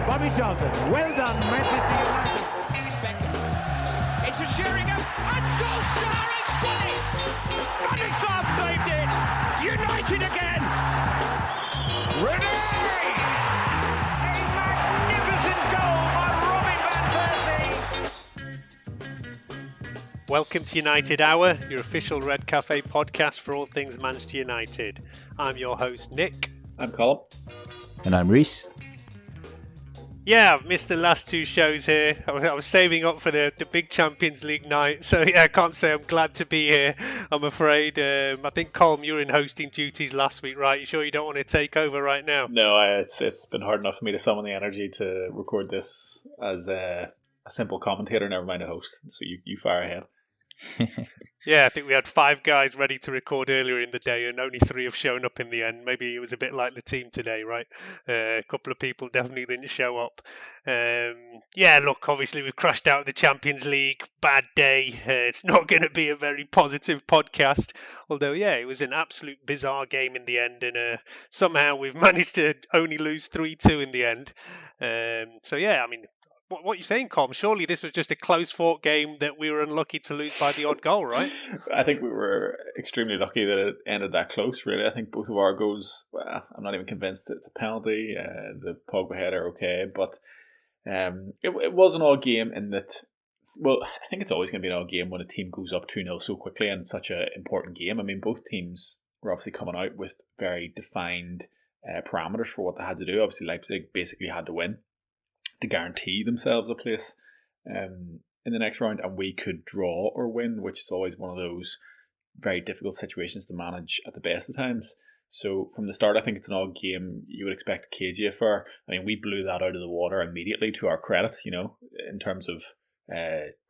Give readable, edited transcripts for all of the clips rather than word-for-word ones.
Bobby Charlton, well done, Manchester United. It's a Sheringham, and Solskjaer has won it! And it's saved it! United again! Renee! A magnificent goal by Robin van Persie! Welcome to United Hour, your official Red Cafe podcast for all things Manchester United. I'm your host, Nick. I'm Colin. And I'm Reese. Yeah, I've missed the last two shows here. I was saving up for the big Champions League night, so yeah, I can't say I'm glad to be here, I'm afraid. I think, Colm, you were in hosting duties last week, right? You sure you don't want to take over right now? No, it's been hard enough for me to summon the energy to record this as a simple commentator, never mind a host. So you fire ahead. Yeah, I think we had 5 guys ready to record earlier in the day and only 3 have shown up in the end. Maybe it was a bit like the team today, right? A couple of people definitely didn't show up. Yeah, look, obviously we've crashed out of the Champions League. Bad day. It's not going to be a very positive podcast. Although, yeah, it was an absolute bizarre game in the end. And somehow we've managed to only lose 3-2 in the end. So, yeah, I mean, what are you saying, Com? Surely this was just a close-fought game that we were unlucky to lose by the odd goal, right? I think we were extremely lucky that it ended that close, really. I think both of our goals, I'm not even convinced it's a penalty. The Pogba header, okay. But it was an odd game in that, well, I think it's always going to be an odd game when a team goes up 2-0 so quickly in such an important game. I mean, both teams were obviously coming out with very defined parameters for what they had to do. Obviously, Leipzig basically had to win to guarantee themselves a place in the next round, and we could draw or win, which is always one of those very difficult situations to manage at the best of times. So from the start, I think it's an odd game. You would expect a cagey affair. I mean, we blew that out of the water immediately, to our credit, you know, in terms of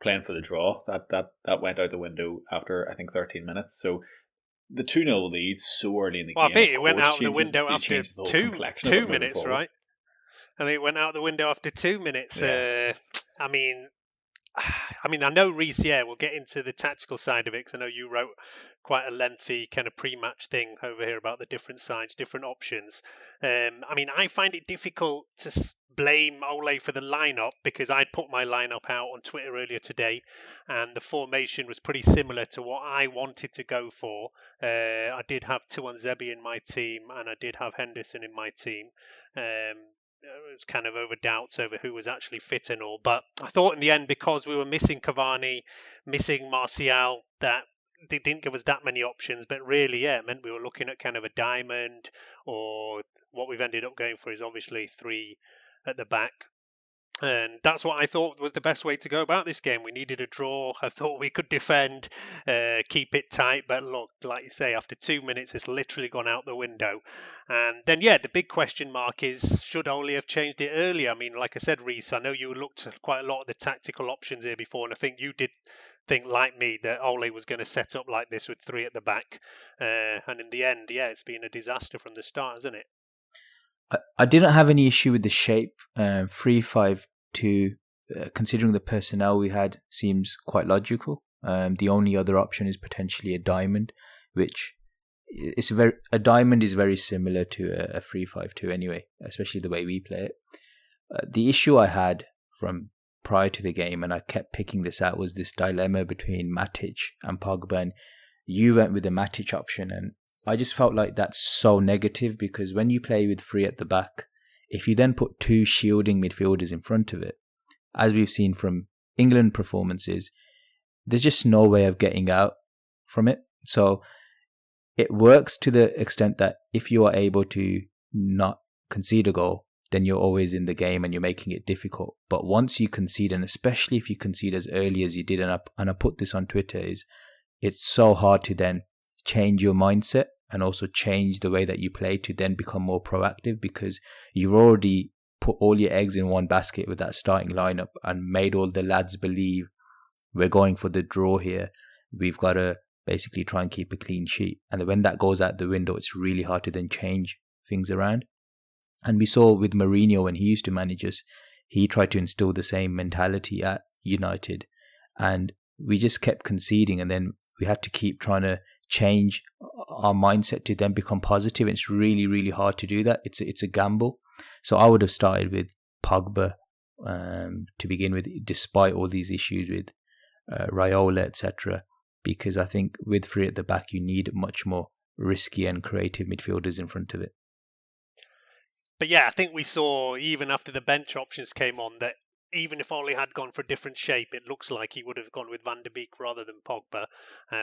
playing for the draw. That went out the window after, I think, 13 minutes. So the 2-0 lead so early in the game. I think it went out the window after two minutes, forward. right? I think it went out the window after 2 minutes. Yeah. I mean, I know, Reese, yeah, we'll get into the tactical side of it, because I know you wrote quite a lengthy kind of pre-match thing over here about the different sides, different options. I mean, I find it difficult to blame Ole for the lineup, because I'd put my lineup out on Twitter earlier today, and the formation was pretty similar to what I wanted to go for. I did have Tuanzebe in my team, and I did have Henderson in my team. It was kind of over doubts over who was actually fit and all. But I thought in the end, because we were missing Cavani, missing Martial, that they didn't give us that many options. But really, yeah, it meant we were looking at kind of a diamond, or what we've ended up going for is obviously 3 at the back. And that's what I thought was the best way to go about this game. We needed a draw. I thought we could defend, keep it tight. But look, like you say, after 2 minutes, it's literally gone out the window. And then, yeah, the big question mark is, should Ole have changed it earlier? I mean, like I said, Reese, I know you looked at quite a lot of the tactical options here before, and I think you did think, like me, that Ole was going to set up like this with 3 at the back. And in the end, yeah, it's been a disaster from the start, hasn't it? I didn't have any issue with the shape. 3-5-2, considering the personnel we had, seems quite logical. The only other option is potentially a diamond, which a diamond is very similar to a 3-5-2 anyway, especially the way we play it. The issue I had from prior to the game, and I kept picking this out, was this dilemma between Matic and Pogba. And you went with the Matic option, and I just felt like that's so negative, because when you play with 3 at the back, if you then put 2 shielding midfielders in front of it, as we've seen from England performances, there's just no way of getting out from it. So it works to the extent that if you are able to not concede a goal, then you're always in the game and you're making it difficult. But once you concede, and especially if you concede as early as you did, and I put this on Twitter, it's so hard to then change your mindset and also change the way that you play to then become more proactive, because you've already put all your eggs in one basket with that starting lineup and made all the lads believe we're going for the draw here. We've got to basically try and keep a clean sheet. And when that goes out the window, it's really hard to then change things around. And we saw with Mourinho, when he used to manage us, he tried to instill the same mentality at United, and we just kept conceding, and then we had to keep trying to change our mindset to then become positive. It's really, really hard to do that. It's a gamble. So I would have started with Pogba to begin with, despite all these issues with Raiola, etc. Because I think with three at the back, you need much more risky and creative midfielders in front of it. But yeah, I think we saw even after the bench options came on that even if Ollie had gone for a different shape, it looks like he would have gone with Van der Beek rather than Pogba.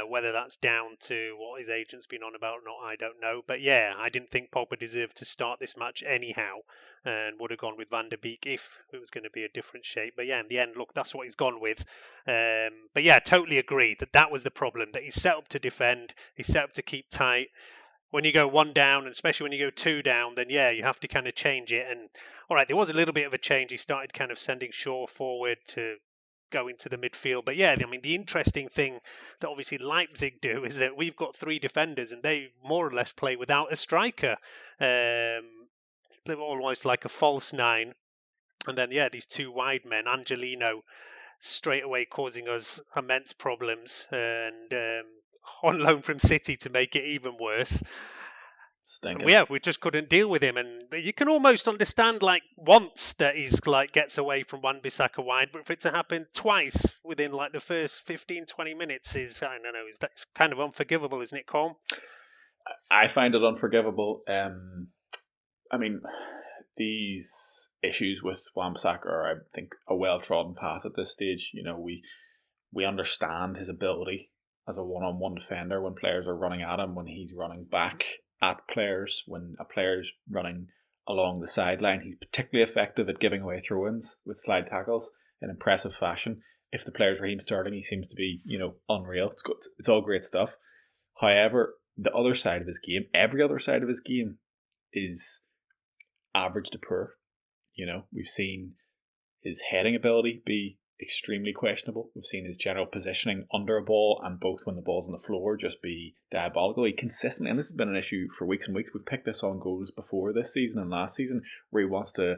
Whether that's down to what his agent's been on about or not, I don't know. But yeah, I didn't think Pogba deserved to start this match anyhow, and would have gone with Van der Beek if it was going to be a different shape. But yeah, in the end, look, that's what he's gone with. But yeah, totally agree that was the problem, that he's set up to defend, he's set up to keep tight. When you go one down, and especially when you go two down, then yeah, you have to kind of change it. And all right, there was a little bit of a change. He started kind of sending Shaw forward to go into the midfield. But yeah, I mean, the interesting thing that obviously Leipzig do is that we've got three defenders and they more or less play without a striker. They're almost like a false nine. And then, yeah, these two wide men, Angelino straight away causing us immense problems, and on loan from City to make it even worse. Yeah, we just couldn't deal with him, and you can almost understand like once that he's like gets away from Wan-Bissaka wide, but for it to happen twice within like the first 15-20 minutes is, I don't know, that's kind of unforgivable, isn't it, Colm? I find it unforgivable. I mean, these issues with Wan-Bissaka are, I think, a well-trodden path at this stage. You know, we understand his ability as a one-on-one defender when players are running at him, when he's running back at players, when a player's running along the sideline. He's particularly effective at giving away throw-ins with slide tackles in impressive fashion. If the player's Raheem Sterling, he seems to be, unreal. It's good. It's all great stuff. However, the other side of his game, every other side of his game, is average to poor. We've seen his heading ability be extremely questionable. We've seen his general positioning under a ball and both when the ball's on the floor just be diabolical. He consistently, and this has been an issue for weeks and weeks, we've picked this on goals before this season and last season, where he wants to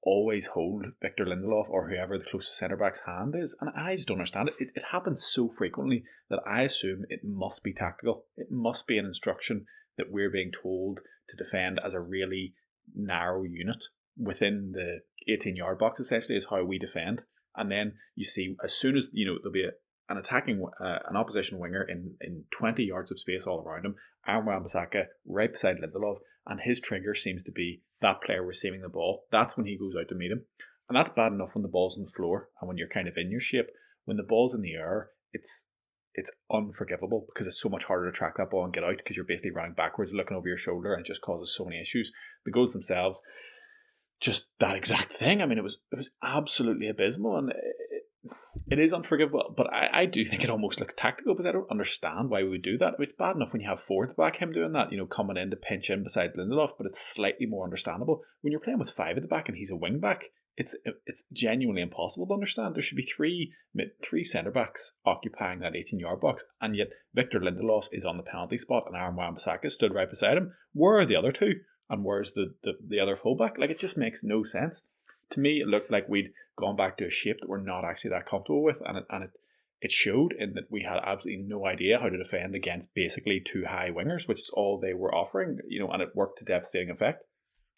always hold Victor Lindelof or whoever the closest centre-back's hand is. And I just don't understand it. It happens so frequently that I assume it must be tactical. It must be an instruction that we're being told to defend as a really narrow unit within the 18-yard box, essentially, is how we defend. And then you see, as soon as, there'll be an attacking, an opposition winger in 20 yards of space all around him, Aaron Wan-Bissaka right beside Lindelof, and his trigger seems to be that player receiving the ball. That's when he goes out to meet him. And that's bad enough when the ball's on the floor and when you're kind of in your shape. When the ball's in the air, it's unforgivable because it's so much harder to track that ball and get out because you're basically running backwards, looking over your shoulder, and it just causes so many issues. The goals themselves, just that exact thing. I mean, it was absolutely abysmal, and it is unforgivable. But I do think it almost looks tactical, but I don't understand why we would do that. I mean, it's bad enough when you have four at the back, him doing that, coming in to pinch in beside Lindelof, but it's slightly more understandable when you're playing with five at the back and he's a wing back. It's genuinely impossible to understand. There should be three centre backs occupying that 18-yard box, and yet Victor Lindelof is on the penalty spot, and Aaron Wan-Bissaka stood right beside him. Where are the other two? And where's the other fullback? Like, it just makes no sense. To me, it looked like we'd gone back to a shape that we're not actually that comfortable with, and it showed in that we had absolutely no idea how to defend against basically two high wingers, which is all they were offering, and it worked to devastating effect.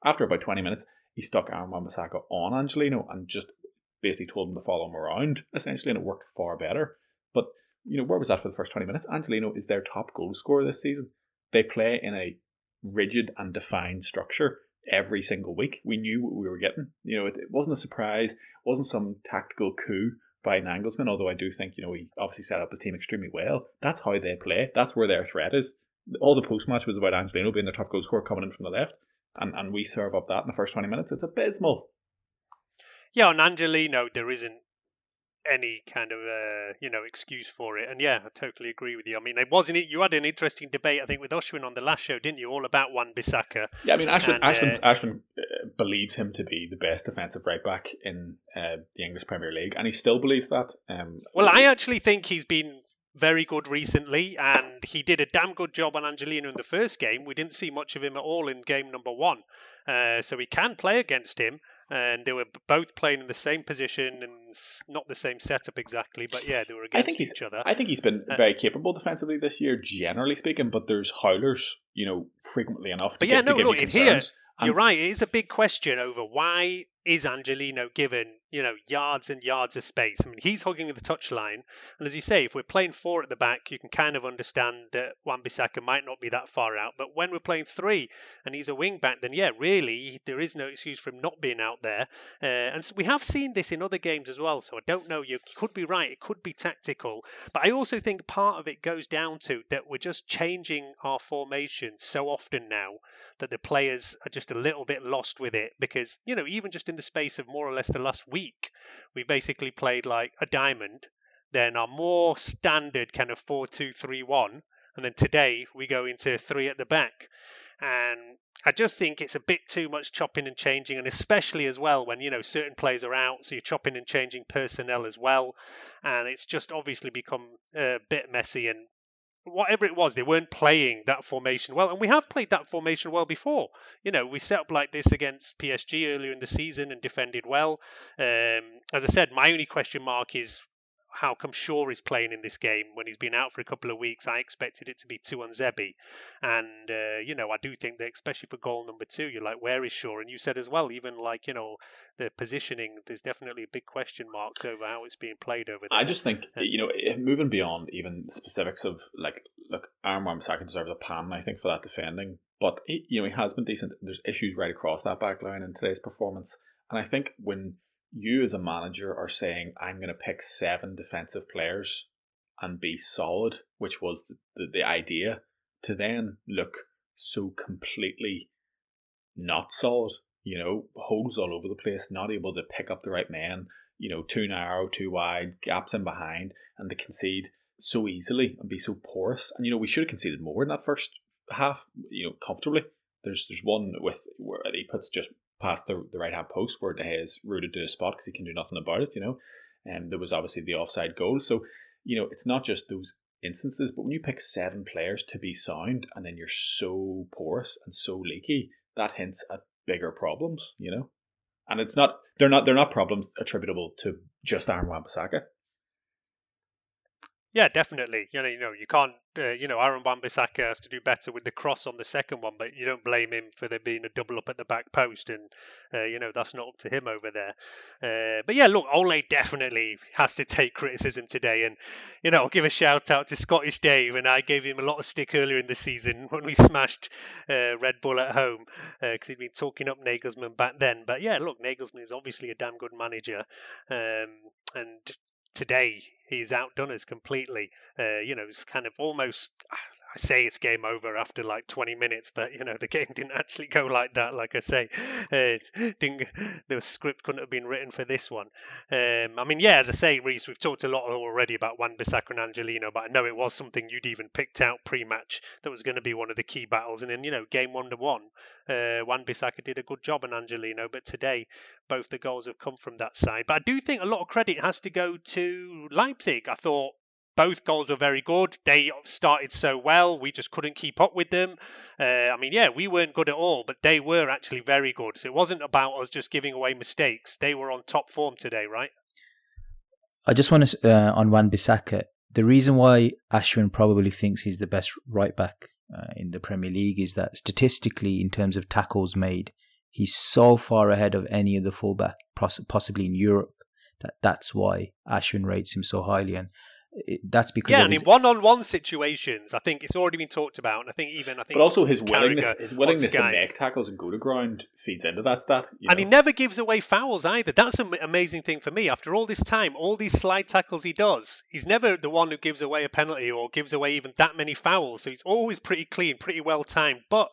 After about 20 minutes, he stuck Aaron Wan-Bissaka on Angelino and just basically told him to follow him around, essentially, and it worked far better. But, where was that for the first 20 minutes? Angelino is their top goal scorer this season. They play in a rigid and defined structure every single week. We knew what we were getting. It wasn't a surprise. It wasn't some tactical coup by Nagelsmann, although I do think, he obviously set up his team extremely well. That's how they play. That's where their threat is. All the post-match was about Angelino being their top goal scorer coming in from the left. And we serve up that in the first 20 minutes. It's abysmal. Yeah, on Angelino, there isn't any kind of excuse for it, and yeah, I totally agree with you. I mean, you had an interesting debate, I think, with Ashwin on the last show, didn't you, all about Wan-Bissaka? Yeah, I mean, Ashwin believes him to be the best defensive right back in the English Premier League, and he still believes that. Well, I actually think he's been very good recently, and he did a damn good job on Angelino in the first game. We didn't see much of him at all in game number 1, so we can play against him. And they were both playing in the same position and not the same setup exactly, but yeah, they were against each other. I think he's been very capable defensively this year, generally speaking, but there's howlers, frequently enough to give me concerns. You're right. It is a big question over why is Angelino given, yards and yards of space? I mean, he's hugging the touchline. And as you say, if we're playing 4 at the back, you can kind of understand that Wan-Bissaka might not be that far out. But when we're playing 3 and he's a wing back, then yeah, really, there is no excuse for him not being out there. And so we have seen this in other games as well. So I don't know. You could be right. It could be tactical. But I also think part of it goes down to that we're just changing our formation so often now that the players are just a little bit lost with it, because even just in the space of more or less the last week, we basically played like a diamond, then our more standard kind of 4-2-3-1, and then today we go into 3 at the back. And I just think it's a bit too much chopping and changing, and especially as well when certain players are out, so you're chopping and changing personnel as well, and it's just obviously become a bit messy. And whatever it was, they weren't playing that formation well. And we have played that formation well before. We set up like this against PSG earlier in the season and defended well. As I said, my only question mark is how come Shaw is playing in this game when he's been out for a couple of weeks. I expected it to be Tuanzebe. And, I do think that especially for goal number 2, you're like, where is Shaw? And you said as well, even like, the positioning, there's definitely big question marks over how it's being played over there. I just think, moving beyond even the specifics of, like, look, Aaron Wan-Bissaka deserves a pan, I think, for that defending. But, he has been decent. There's issues right across that back line in today's performance. And I think when you as a manager are saying, I'm going to pick 7 defensive players and be solid, which was the idea, to then look so completely not solid, holes all over the place, not able to pick up the right men, too narrow, too wide, gaps in behind, and to concede so easily and be so porous. And, we should have conceded more in that first half, comfortably. There's one where he puts just past the right-hand post where De Gea is rooted to a spot because he can do nothing about it, And there was obviously the offside goal. So, it's not just those instances, but when you pick 7 players to be sound and then you're so porous and so leaky, that hints at bigger problems, And they're not problems attributable to just Aaron Wan-Bissaka. Yeah, definitely. You can't. Aaron Wan-Bissaka has to do better with the cross on the second one, but you don't blame him for there being a double up at the back post, and that's not up to him over there. But yeah, look, Ole definitely has to take criticism today, and I'll give a shout out to Scottish Dave, and I gave him a lot of stick earlier in the season when we smashed Red Bull at home because he'd been talking up Nagelsmann back then. But yeah, look, Nagelsmann is obviously a damn good manager, and today he's outdone us completely. It's kind of almost, I say it's game over after like 20 minutes, but the game didn't actually go like that. Like I say, the script couldn't have been written for this one. As I say, Reece, we've talked a lot already about Wan-Bissaka and Angelino, but I know it was something you'd even picked out pre-match that was going to be one of the key battles. And then game 1-1, Wan-Bissaka did a good job on Angelino, but today both the goals have come from that side. But I do think a lot of credit has to go to Leipzig. I thought both goals were very good. They started so well. We just couldn't keep up with them. We weren't good at all, but they were actually very good. So it wasn't about us just giving away mistakes. They were on top form today, right? I just want to, on Wan-Bissaka, the reason why Ashwin probably thinks he's the best right back in the Premier League is that statistically, in terms of tackles made, he's so far ahead of any of the fullback, possibly in Europe, that's why Ashwin rates him so highly. And that's because and in one-on-one situations, I think it's already been talked about. And but also his willingness to make tackles and go to ground feeds into that stat. And he never gives away fouls either. That's an amazing thing for me. After all this time, all these slide tackles he does, he's never the one who gives away a penalty or gives away even that many fouls. So he's always pretty clean, pretty well timed. But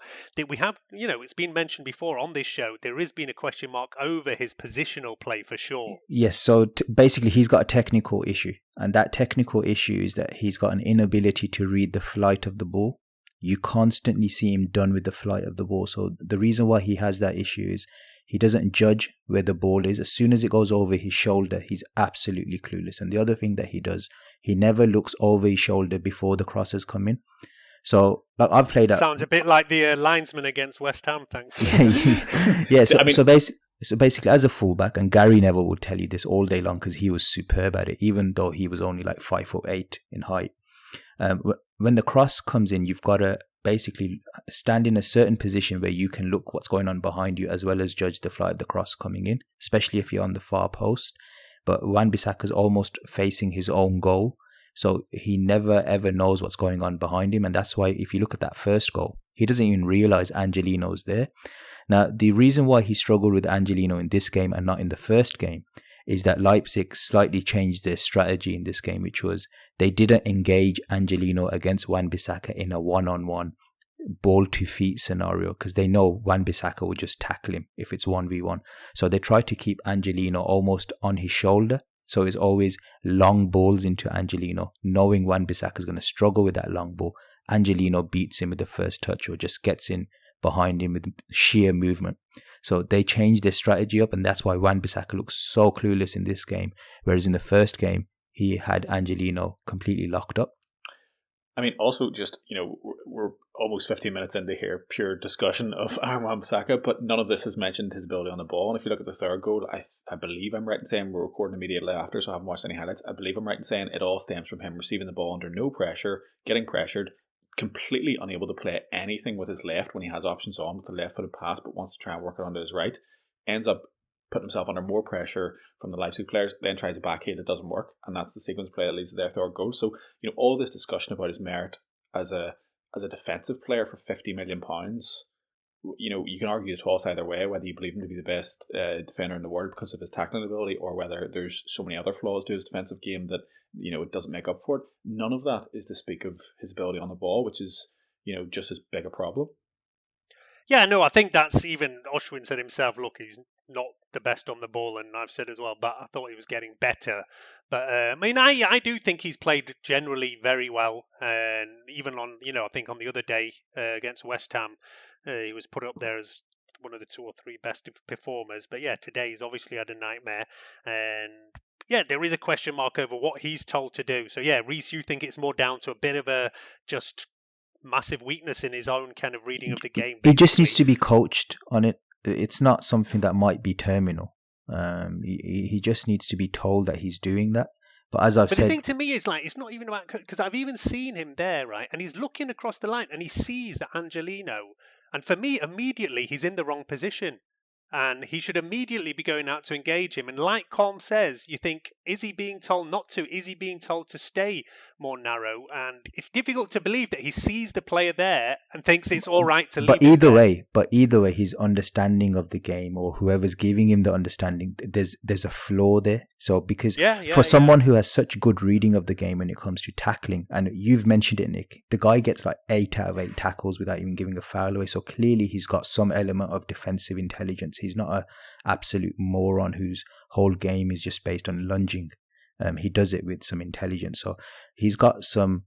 we have, it's been mentioned before on this show, there has been a question mark over his positional play for sure. Yes. So basically, he's got a technical issue. And that technical issue is that he's got an inability to read the flight of the ball. You constantly see him done with the flight of the ball. So the reason why he has that issue is he doesn't judge where the ball is. As soon as it goes over his shoulder, he's absolutely clueless. And the other thing that he does, he never looks over his shoulder before the crosses come in. So I've played that. Sounds a bit like the linesman against West Ham, thanks. Yeah, so basically, as a fullback, and Gary Neville would tell you this all day long because he was superb at it, even though he was only like 5'8" in height. When the cross comes in, you've got to basically stand in a certain position where you can look what's going on behind you as well as judge the flight of the cross coming in, especially if you're on the far post. But Wan-Bissaka's almost facing his own goal, so he never ever knows what's going on behind him. And that's why if you look at that first goal, he doesn't even realise Angelino's there. Now, the reason why he struggled with Angelino in this game and not in the first game is that Leipzig slightly changed their strategy in this game, which was they didn't engage Angelino against Wan-Bissaka in a one-on-one ball to feet scenario, because they know Wan-Bissaka will just tackle him if it's 1v1. So they try to keep Angelino almost on his shoulder. So it's always long balls into Angelino, knowing Wan-Bissaka is going to struggle with that long ball. Angelino beats him with the first touch or just gets in behind him with sheer movement. So they changed their strategy up, and that's why Wan-Bissaka looks so clueless in this game, whereas in the first game he had Angelino completely locked up. I mean, also just, we're almost 15 minutes into here, pure discussion of Wan-Bissaka, but none of this has mentioned his ability on the ball. And if you look at the third goal, I believe I'm right in saying we're recording immediately after, so I haven't watched any highlights. I believe I'm right in saying it all stems from him receiving the ball under no pressure, getting pressured, completely unable to play anything with his left when he has options on with the left-footed pass, but wants to try and work it onto his right. Ends up putting himself under more pressure from the Leipzig players, then tries a backhand, it doesn't work, and that's the sequence of play that leads to their third goal. So, all this discussion about his merit as a defensive player for £50 million, you can argue the toss either way, whether you believe him to be the best defender in the world because of his tackling ability, or whether there's so many other flaws to his defensive game that it doesn't make up for it. None of that is to speak of his ability on the ball, which is just as big a problem. Yeah, no, I think that's even Oshwin said himself, look, he's not the best on the ball, and I've said as well, but I thought he was getting better. But I do think he's played generally very well, and even on, I think on the other day against West Ham, he was put up there as one of the 2 or 3 best performers. But yeah, today he's obviously had a nightmare, and yeah, there is a question mark over what he's told to do. So yeah, Reece, you think it's more down to a bit of a just massive weakness in his own kind of reading of the game. He just needs to be coached on it. It's not something that might be terminal. He just needs to be told that he's doing that. But as I've said, the thing to me is it's not even about, because I've even seen him there, right? And he's looking across the line and he sees that Angelino, and for me, immediately he's in the wrong position. And he should immediately be going out to engage him. And like Colm says, you think, is he being told not to? Is he being told to stay more narrow? And it's difficult to believe that he sees the player there and thinks it's all right to leave him. But either way, his understanding of the game, or whoever's giving him the understanding, there's a flaw there. So because for someone who has such good reading of the game when it comes to tackling, and you've mentioned it, Nick, the guy gets 8 out of 8 tackles without even giving a foul away. So clearly he's got some element of defensive intelligence. He's not an absolute moron whose whole game is just based on lunging. He does it with some intelligence. So he's got some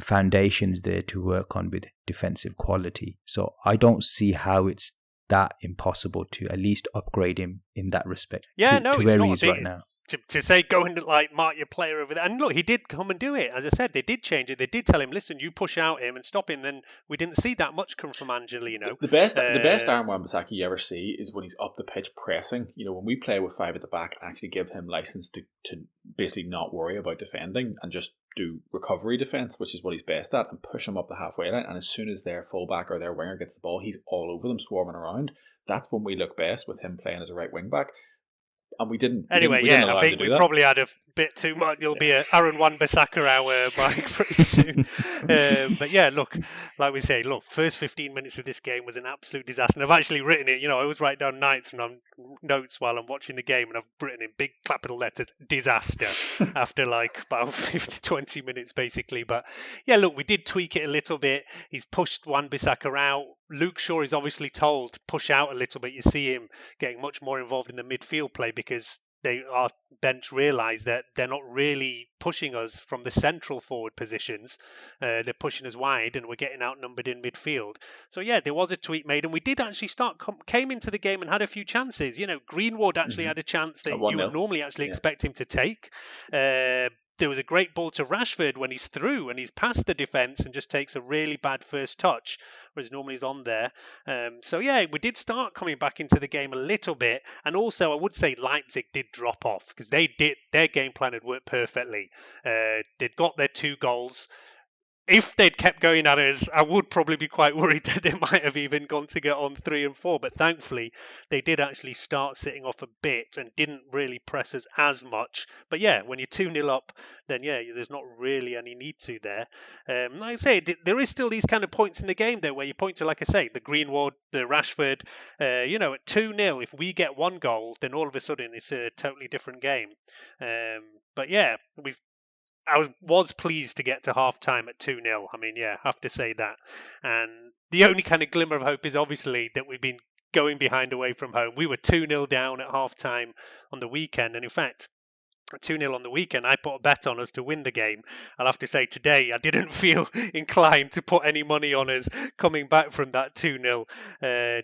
foundations there to work on with defensive quality. So I don't see how it's that impossible to at least upgrade him in that respect. Yeah, to where he is right now. To say go and mark your player over there, and look, he did come and do it. As I said, they did change it. They did tell him, listen, you push out him and stop him. Then we didn't see that much come from Angelino. The best Aaron Wan-Bissaka you ever see is when he's up the pitch pressing. When we play with 5 at the back, actually give him license to basically not worry about defending and just do recovery defense, which is what he's best at, and push him up the halfway line. And as soon as their fullback or their winger gets the ball, he's all over them, swarming around. That's when we look best, with him playing as a right wing back. And we didn't. Anyway, I think we probably had a bit too much. You'll be an Aaron Wan-Bissaka hour, Mike, pretty soon. But yeah, look, like we say, first 15 minutes of this game was an absolute disaster. And I've actually written it. I always write down notes while I'm watching the game, and I've written in big capital letters, disaster, after about 20 minutes, basically. But yeah, look, we did tweak it a little bit. He's pushed Wan-Bissaka out. Luke Shaw is obviously told to push out a little bit. You see him getting much more involved in the midfield play because our bench realise that they're not really pushing us from the central forward positions. They're pushing us wide, and we're getting outnumbered in midfield. So yeah, there was a tweak made, and we did actually came into the game and had a few chances. Greenwood actually had a chance that you would normally actually expect him to take. There was a great ball to Rashford when he's through and he's past the defence and just takes a really bad first touch, whereas normally he's on there. So yeah, we did start coming back into the game a little bit. And also I would say Leipzig did drop off because their game plan had worked perfectly. They'd got their 2 goals. if they'd kept going at us, I would probably be quite worried that they might have even gone to get on 3 and 4. But thankfully, they did actually start sitting off a bit and didn't really press us as much. But yeah, when you're 2-0 up, then yeah, there's not really any need to there. Like I say, there is still these kind of points in the game there where you point to, like I say, the Greenwood, the Rashford. At 2-0, if we get one goal, then all of a sudden it's a totally different game. But yeah, I was pleased to get to half time at 2-0. I mean, yeah, have to say that. And the only kind of glimmer of hope is obviously that we've been going behind away from home. We were 2-0 down at half time on the weekend. And in fact, 2-0 on the weekend, I put a bet on us to win the game. I'll have to say today I didn't feel inclined to put any money on us coming back from that 2-0.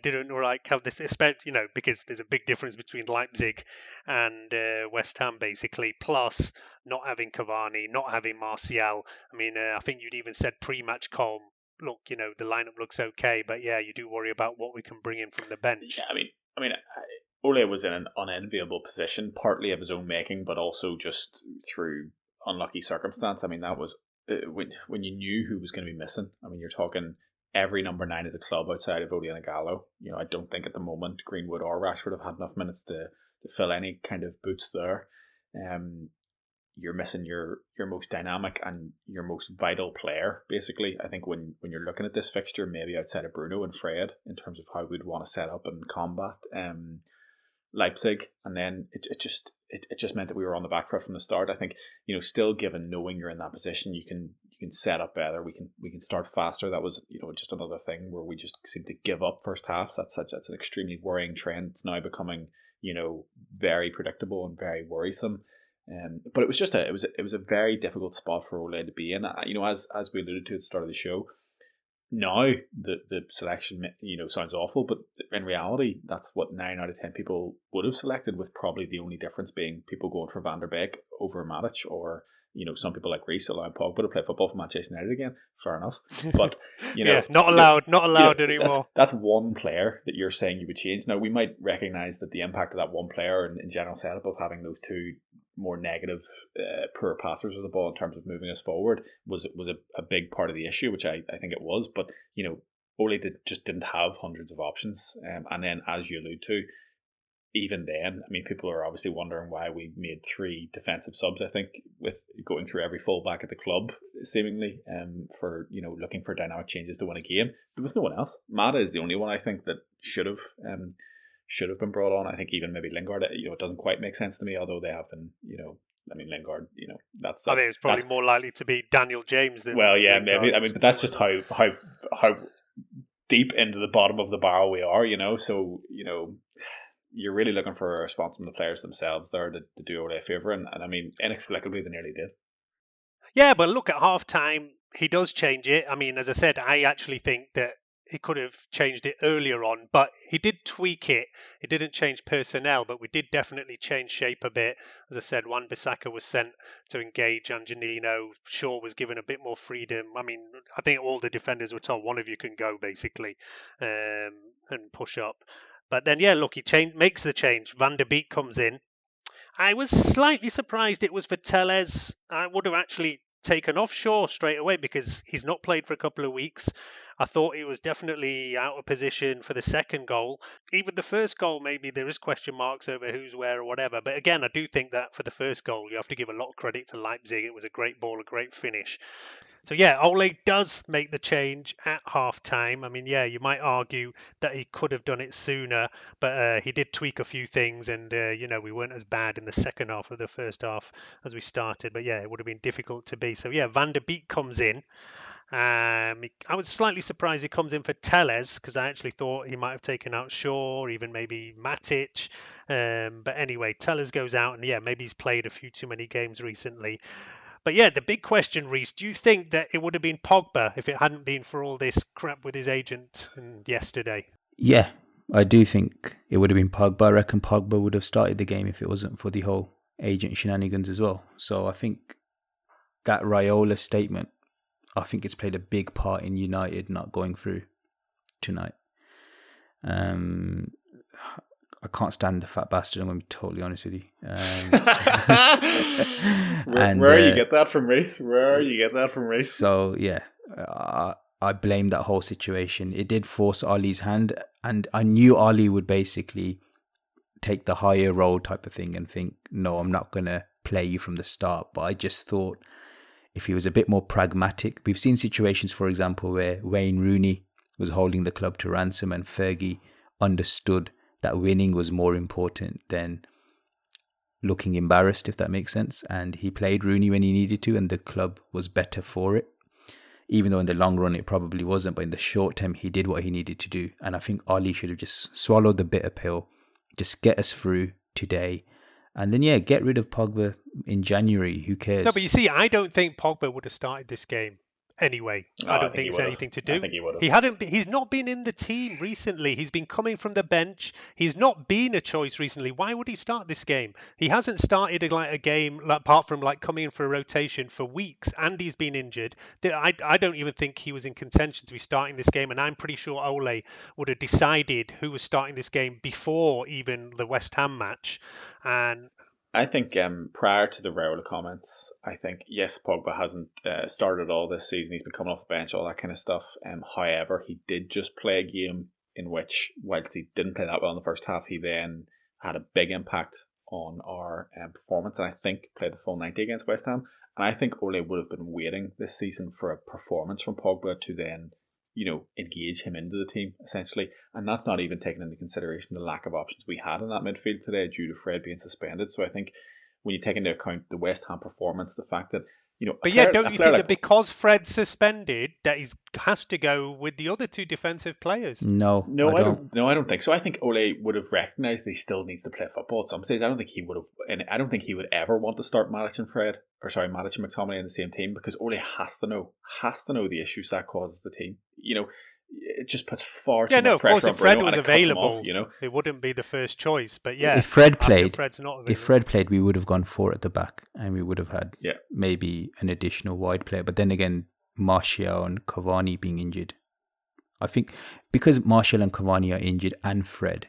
Didn't like have this, especially, because there's a big difference between Leipzig and West Ham, basically. Plus, not having Cavani, not having Martial. I mean, I think you'd even said pre-match column, look, the lineup looks okay, but yeah, you do worry about what we can bring in from the bench. Yeah, I mean, Ole was in an unenviable position, partly of his own making, but also just through unlucky circumstance. I mean, that was when you knew who was going to be missing. I mean, you're talking every number 9 at the club outside of Odion and Gallo. I don't think at the moment Greenwood or Rashford have had enough minutes to fill any kind of boots there. You're missing your most dynamic and your most vital player, basically. I think when you're looking at this fixture, maybe outside of Bruno and Fred, in terms of how we'd want to set up and combat Leipzig, and then it just meant that we were on the back foot from the start. I think still given knowing you're in that position, you can set up better. We can start faster. That was just another thing where we just seemed to give up first halves. That's an extremely worrying trend. It's now becoming very predictable and very worrisome. But it was just it was a very difficult spot for Ole to be in. As we alluded to at the start of the show, now the selection sounds awful, but in reality, that's what 9 out of 10 people would have selected, with probably the only difference being people going for Van der Beek over Matic, or some people like Reece allowing Pogba to play football for Manchester United again. Fair enough, but not allowed anymore. That's one player that you're saying you would change. Now we might recognise that the impact of that one player and in general setup of having those two more negative, poor passers of the ball in terms of moving us forward was a big part of the issue, which I think it was. But Ole just didn't have hundreds of options, and then as you allude to, even then, I mean, people are obviously wondering why we made 3 defensive subs. I think with going through every fullback at the club, seemingly, for looking for dynamic changes to win a game. There was no one else. Mata is the only one I think that should have been brought on. I think even maybe Lingard, it doesn't quite make sense to me, although they have been, I mean, Lingard, that's I think it's probably more likely to be Daniel James than yeah, Lingard. maybe. I mean, but that's just how deep into the bottom of the barrel we are, so, you're really looking for a response from the players themselves there to do Ole a favour, and I mean, inexplicably they nearly did. Yeah, but look, at half time, he does change it. I mean, as I said, I actually think that he could have changed it earlier on, but he did tweak it. He didn't change personnel, but we did definitely change shape a bit. As I said, Wan-Bissaka was sent to engage Angelino. Shaw was given a bit more freedom. I mean, I think all the defenders were told, one of you can go, basically, and push up. But then, yeah, look, he makes the change. Van der Beek comes in. I was slightly surprised it was for Telles. I would have actually taken off Shaw straight away because he's not played for a couple of weeks. I thought he was definitely out of position for the second goal. Even the first goal, maybe there is question marks over who's where or whatever. But again, I do think that for the first goal, you have to give a lot of credit to Leipzig. It was a great ball, a great finish. So yeah, Ole does make the change at half time. I mean, yeah, you might argue that he could have done it sooner, but he did tweak a few things, and we weren't as bad in the second half of the first half as we started. But yeah, it would have been difficult to be. So yeah, Van der Beek comes in. I was slightly surprised he comes in for Telles because I actually thought he might have taken out Shaw or even maybe Matic. But anyway, Telles goes out, and yeah, maybe he's played a few too many games recently. But yeah, the big question, Reece, do you think that it would have been Pogba if it hadn't been for all this crap with his agent yesterday? Yeah, I do think it would have been Pogba. I reckon Pogba would have started the game if it wasn't for the whole agent shenanigans as well. So I think that Raiola statement, I think it's played a big part in United not going through tonight. I can't stand the fat bastard, I'm going to be totally honest with you. Where you get that from, Reece? Where you get that from, Reece? So, yeah. I blame that whole situation. It did force Ollie's hand, and I knew Ollie would basically take the higher role type of thing and think, no, I'm not going to play you from the start. But I just thought if he was a bit more pragmatic, we've seen situations, for example, where Wayne Rooney was holding the club to ransom and Fergie understood that winning was more important than looking embarrassed, if that makes sense. And he played Rooney when he needed to, and the club was better for it. Even though in the long run it probably wasn't, but in the short term he did what he needed to do. And I think Ollie should have just swallowed the bitter pill, just get us through today, and then get rid of Pogba in January. Who cares? No, but you see, I don't think Pogba would have started this game anyway. I don't think it's anything to do. I think he would have. He's not been in the team recently. He's been coming from the bench. He's not been a choice recently. Why would he start this game? He hasn't started a game apart from coming in for a rotation for weeks, and he's been injured. I don't even think he was in contention to be starting this game, and I'm pretty sure Ole would have decided who was starting this game before even the West Ham match. And I think prior to the Raiola comments, I think, yes, Pogba hasn't started all this season. He's been coming off the bench, all that kind of stuff. However, he did just play a game in which, whilst he didn't play that well in the first half, he then had a big impact on our performance, and I think played the full 90 against West Ham. And I think Ole would have been waiting this season for a performance from Pogba to then, engage him into the team, essentially. And that's not even taking into consideration the lack of options we had in that midfield today due to Fred being suspended. So I think when you take into account the West Ham performance, the fact that, But don't you think that because Fred's suspended, that he has to go with the other two defensive players? No, I don't think so. I think Ole would have recognised that he still needs to play football at some stage. I don't think he would have, and I don't think he would ever want to start Matic and McTominay in the same team, because Ole has to know the issues that causes the team. It just puts far too much pressure on Bruno. If Fred was and it cuts him available, off, it wouldn't be the first choice. But if Fred played, we would have gone 4 at the back, and we would have had maybe an additional wide player. But then again, Martial and Cavani being injured, I think because Martial and Cavani are injured and Fred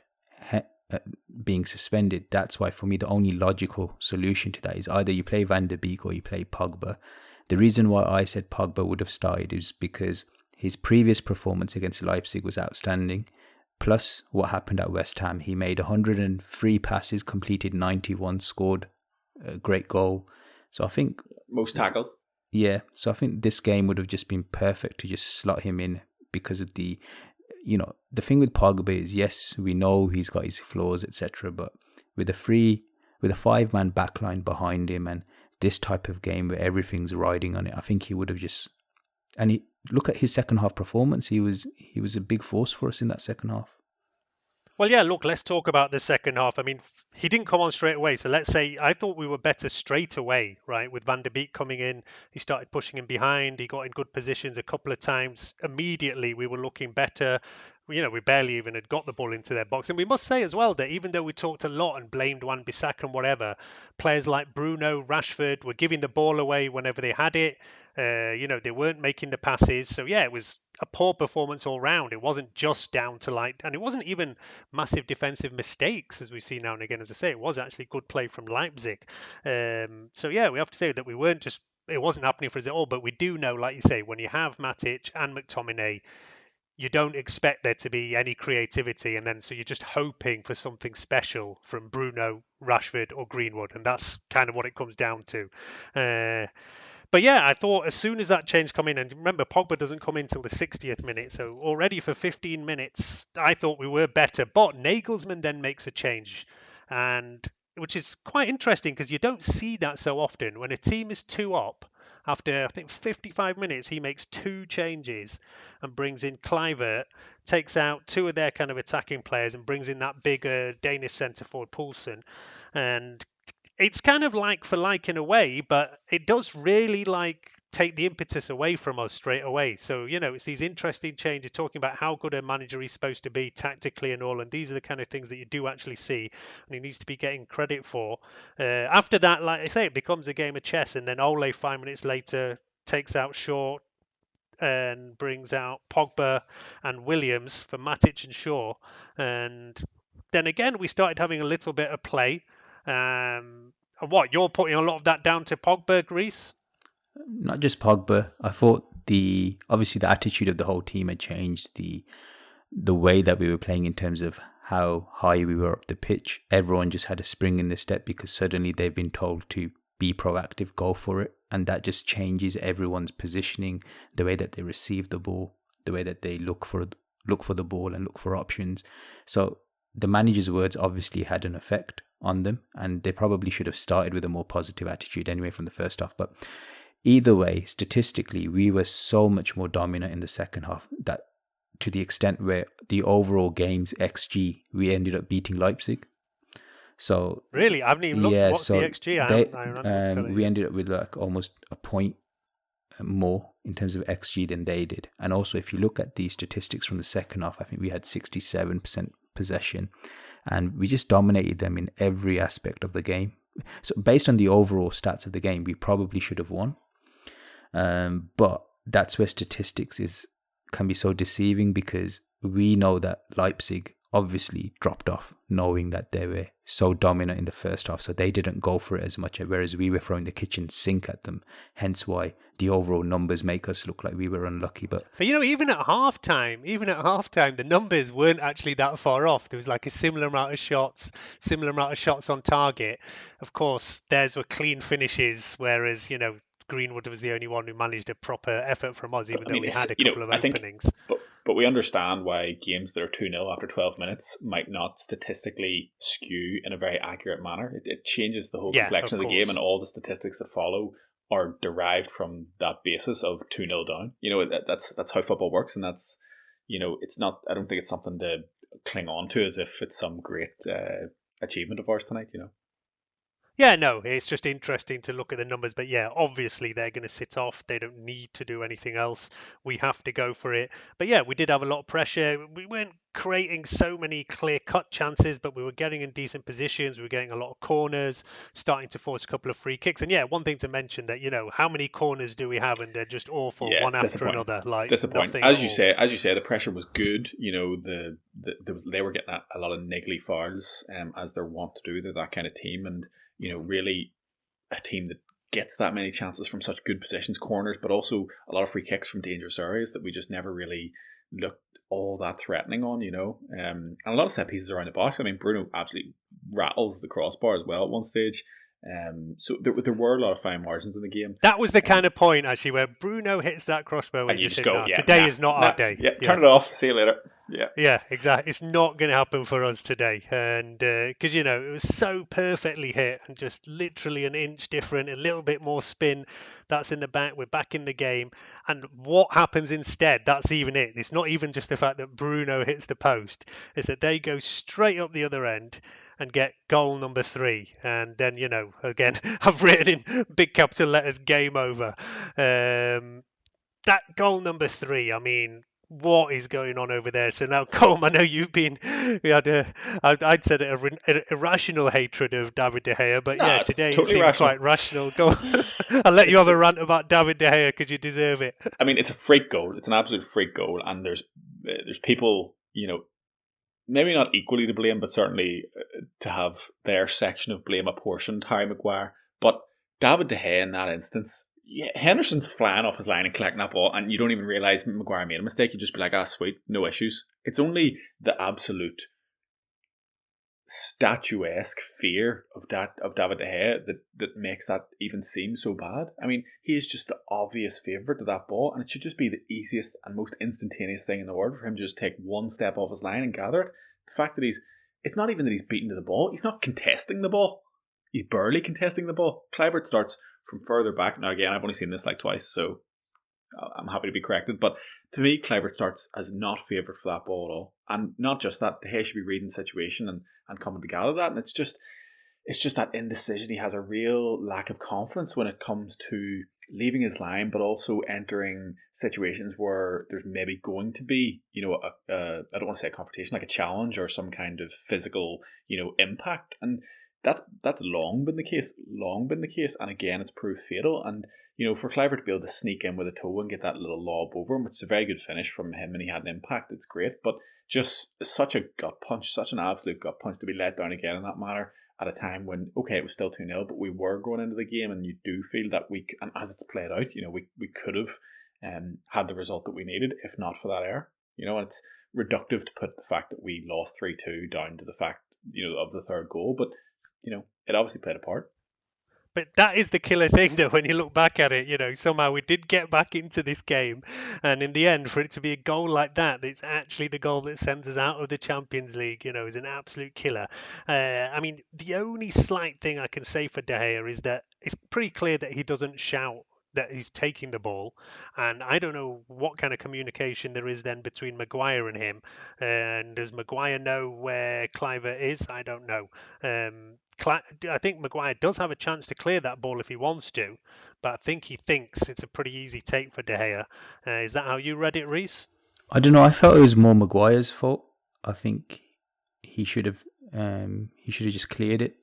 being suspended, that's why for me the only logical solution to that is either you play Van de Beek or you play Pogba. The reason why I said Pogba would have started is because his previous performance against Leipzig was outstanding. Plus what happened at West Ham, he made 103 passes, completed 91, scored a great goal. So I think most tackles. Yeah, so I think this game would have just been perfect to just slot him in because of the thing with Pogba is, yes, we know he's got his flaws, etc. But with a 5-man backline behind him and this type of game where everything's riding on it, I think he would have just. And look at his second half performance. He was a big force for us in that second half. Well, yeah, look, let's talk about the second half. I mean, he didn't come on straight away. So let's say I thought we were better straight away, right? With Van de Beek coming in, he started pushing him behind. He got in good positions a couple of times. Immediately, we were looking better. We barely even had got the ball into their box. And we must say as well that even though we talked a lot and blamed Wan-Bissaka and whatever, players like Bruno, Rashford were giving the ball away whenever they had it. They weren't making the passes. So, yeah, it was a poor performance all round. It wasn't just down to and it wasn't even massive defensive mistakes, as we see now and again. As I say, it was actually good play from Leipzig. So, yeah, we have to say that it wasn't happening for us at all. But we do know, like you say, when you have Matic and McTominay, you don't expect there to be any creativity, and then so you're just hoping for something special from Bruno, Rashford or Greenwood, and that's kind of what it comes down to. But yeah, I thought as soon as that change come in, and remember Pogba doesn't come in till the 60th minute, so already for 15 minutes I thought we were better. But Nagelsmann then makes a change, and which is quite interesting because you don't see that so often. When a team is 2 up, after I think 55 minutes, he makes 2 changes and brings in Kluivert, takes out 2 of their kind of attacking players and brings in that bigger Danish centre forward Poulsen. And it's kind of like for like in a way, but it does really take the impetus away from us straight away. So, it's these interesting changes, talking about how good a manager he's supposed to be tactically and all. And these are the kind of things that you do actually see and he needs to be getting credit for. After that, like I say, it becomes a game of chess. And then Ole 5 minutes later takes out Shaw and brings out Pogba and Williams for Matic and Shaw. And then again, we started having a little bit of play. What, you're putting a lot of that down to Pogba, Greece? Not just Pogba. I thought obviously the attitude of the whole team had changed. The way that we were playing in terms of how high we were up the pitch, everyone just had a spring in their step because suddenly they've been told to be proactive, go for it, and that just changes everyone's positioning, the way that they receive the ball, the way that they look for the ball and look for options. So the manager's words obviously had an effect on them, and they probably should have started with a more positive attitude anyway from the first half. But either way, statistically, we were so much more dominant in the second half that to the extent where the overall game's XG, we ended up beating Leipzig. So really, I haven't even looked at what's the XG. We ended up with like almost a point more in terms of XG than they did. And also, if you look at the statistics from the second half, I think we had 67% possession, and we just dominated them in every aspect of the game. So based on the overall stats of the game, we probably should have won. But that's where statistics can be so deceiving, because we know that Leipzig obviously dropped off knowing that they were so dominant in the first half, so they didn't go for it as much, whereas we were throwing the kitchen sink at them, hence why the overall numbers make us look like we were unlucky. But even at halftime, the numbers weren't actually that far off. There was like a similar amount of shots on target. Of course, theirs were clean finishes, whereas Greenwood was the only one who managed a proper effort from us, even though we had a couple of openings. But we understand why games that are 2-0 after 12 minutes might not statistically skew in a very accurate manner. It changes the whole complexion of the game, and all the statistics that follow are derived from that basis of 2-0 down. That's how football works, and that's, it's not, I don't think it's something to cling on to as if it's some great achievement of ours tonight, Yeah, no, it's just interesting to look at the numbers. But yeah, obviously they're going to sit off. They don't need to do anything else. We have to go for it. But yeah, we did have a lot of pressure. We weren't creating so many clear-cut chances, but we were getting in decent positions. We were getting a lot of corners, starting to force a couple of free kicks. And yeah, one thing to mention that, how many corners do we have, and they're just awful, one after another. Like, it's disappointing. As you say, the pressure was good. They were getting a lot of niggly fouls, as they're wont to do. They're that kind of team, and really a team that gets that many chances from such good positions, corners, but also a lot of free kicks from dangerous areas that we just never really looked all that threatening on, and a lot of set pieces around the box. I mean, Bruno absolutely rattles the crossbar as well at one stage. So there were a lot of fine margins in the game. That was the kind of point, actually, where Bruno hits that crossbar and you just go, today is not our day. Yeah, turn it off. See you later. Yeah, exactly. It's not going to happen for us today. And because, it was so perfectly hit and just literally an inch different, a little bit more spin. That's in the back. We're back in the game. And what happens instead? That's even it. It's not even just the fact that Bruno hits the post. It's that they go straight up the other end and get goal number 3. And then, again, I've written in big capital letters, game over. That goal number 3, I mean, what is going on over there? So now, Colm, I know I'd said an irrational hatred of David De Gea, but today it seems quite rational. Go I'll let you have a rant about David De Gea because you deserve it. I mean, it's a freak goal. It's an absolute freak goal. And there's people, maybe not equally to blame, but certainly to have their section of blame apportioned, Harry Maguire. But David De Gea in that instance, Henderson's flying off his line and collecting that ball, and you don't even realise Maguire made a mistake. You just be like, sweet, no issues. It's only the absolute statuesque fear of David De Gea that makes that even seem so bad. I mean, he is just the obvious favourite to that ball, and it should just be the easiest and most instantaneous thing in the world for him to just take one step off his line and gather it. The fact that it's not even that he's beaten to the ball, he's not contesting the ball. He's barely contesting the ball. Kluivert starts from further back. Now again, I've only seen this like twice, so I'm happy to be corrected. But to me, Kluivert starts as not favoured for that ball at all. And not just that, De Gea should be reading the situation and coming to gather that. And it's just that indecision. He has a real lack of confidence when it comes to leaving his line, but also entering situations where there's maybe going to be, I don't want to say a confrontation, like a challenge or some kind of physical, impact. And that's long been the case. And again, it's proved fatal. And, for Kluivert to be able to sneak in with a toe and get that little lob over him, which is a very good finish from him, and he had an impact, it's great. But just such a gut punch, such an absolute gut punch to be let down again in that manner at a time when, okay, it was still 2-0, but we were going into the game, and you do feel that and as it's played out, we could have had the result that we needed, if not for that error. And it's reductive to put the fact that we lost 3-2 down to the fact, of the third goal, but, it obviously played a part. But that is the killer thing, though, when you look back at it, somehow we did get back into this game. And in the end, for it to be a goal like that, it's actually the goal that sends us out of the Champions League, is an absolute killer. The only slight thing I can say for De Gea is that it's pretty clear that he doesn't shout that he's taking the ball, and I don't know what kind of communication there is then between Maguire and him. And does Maguire know where Kluivert is? I don't know. I think Maguire does have a chance to clear that ball if he wants to, but I think he thinks it's a pretty easy take for De Gea. Is that how you read it, Reese? I don't know. I felt it was more Maguire's fault. I think he should have just cleared it.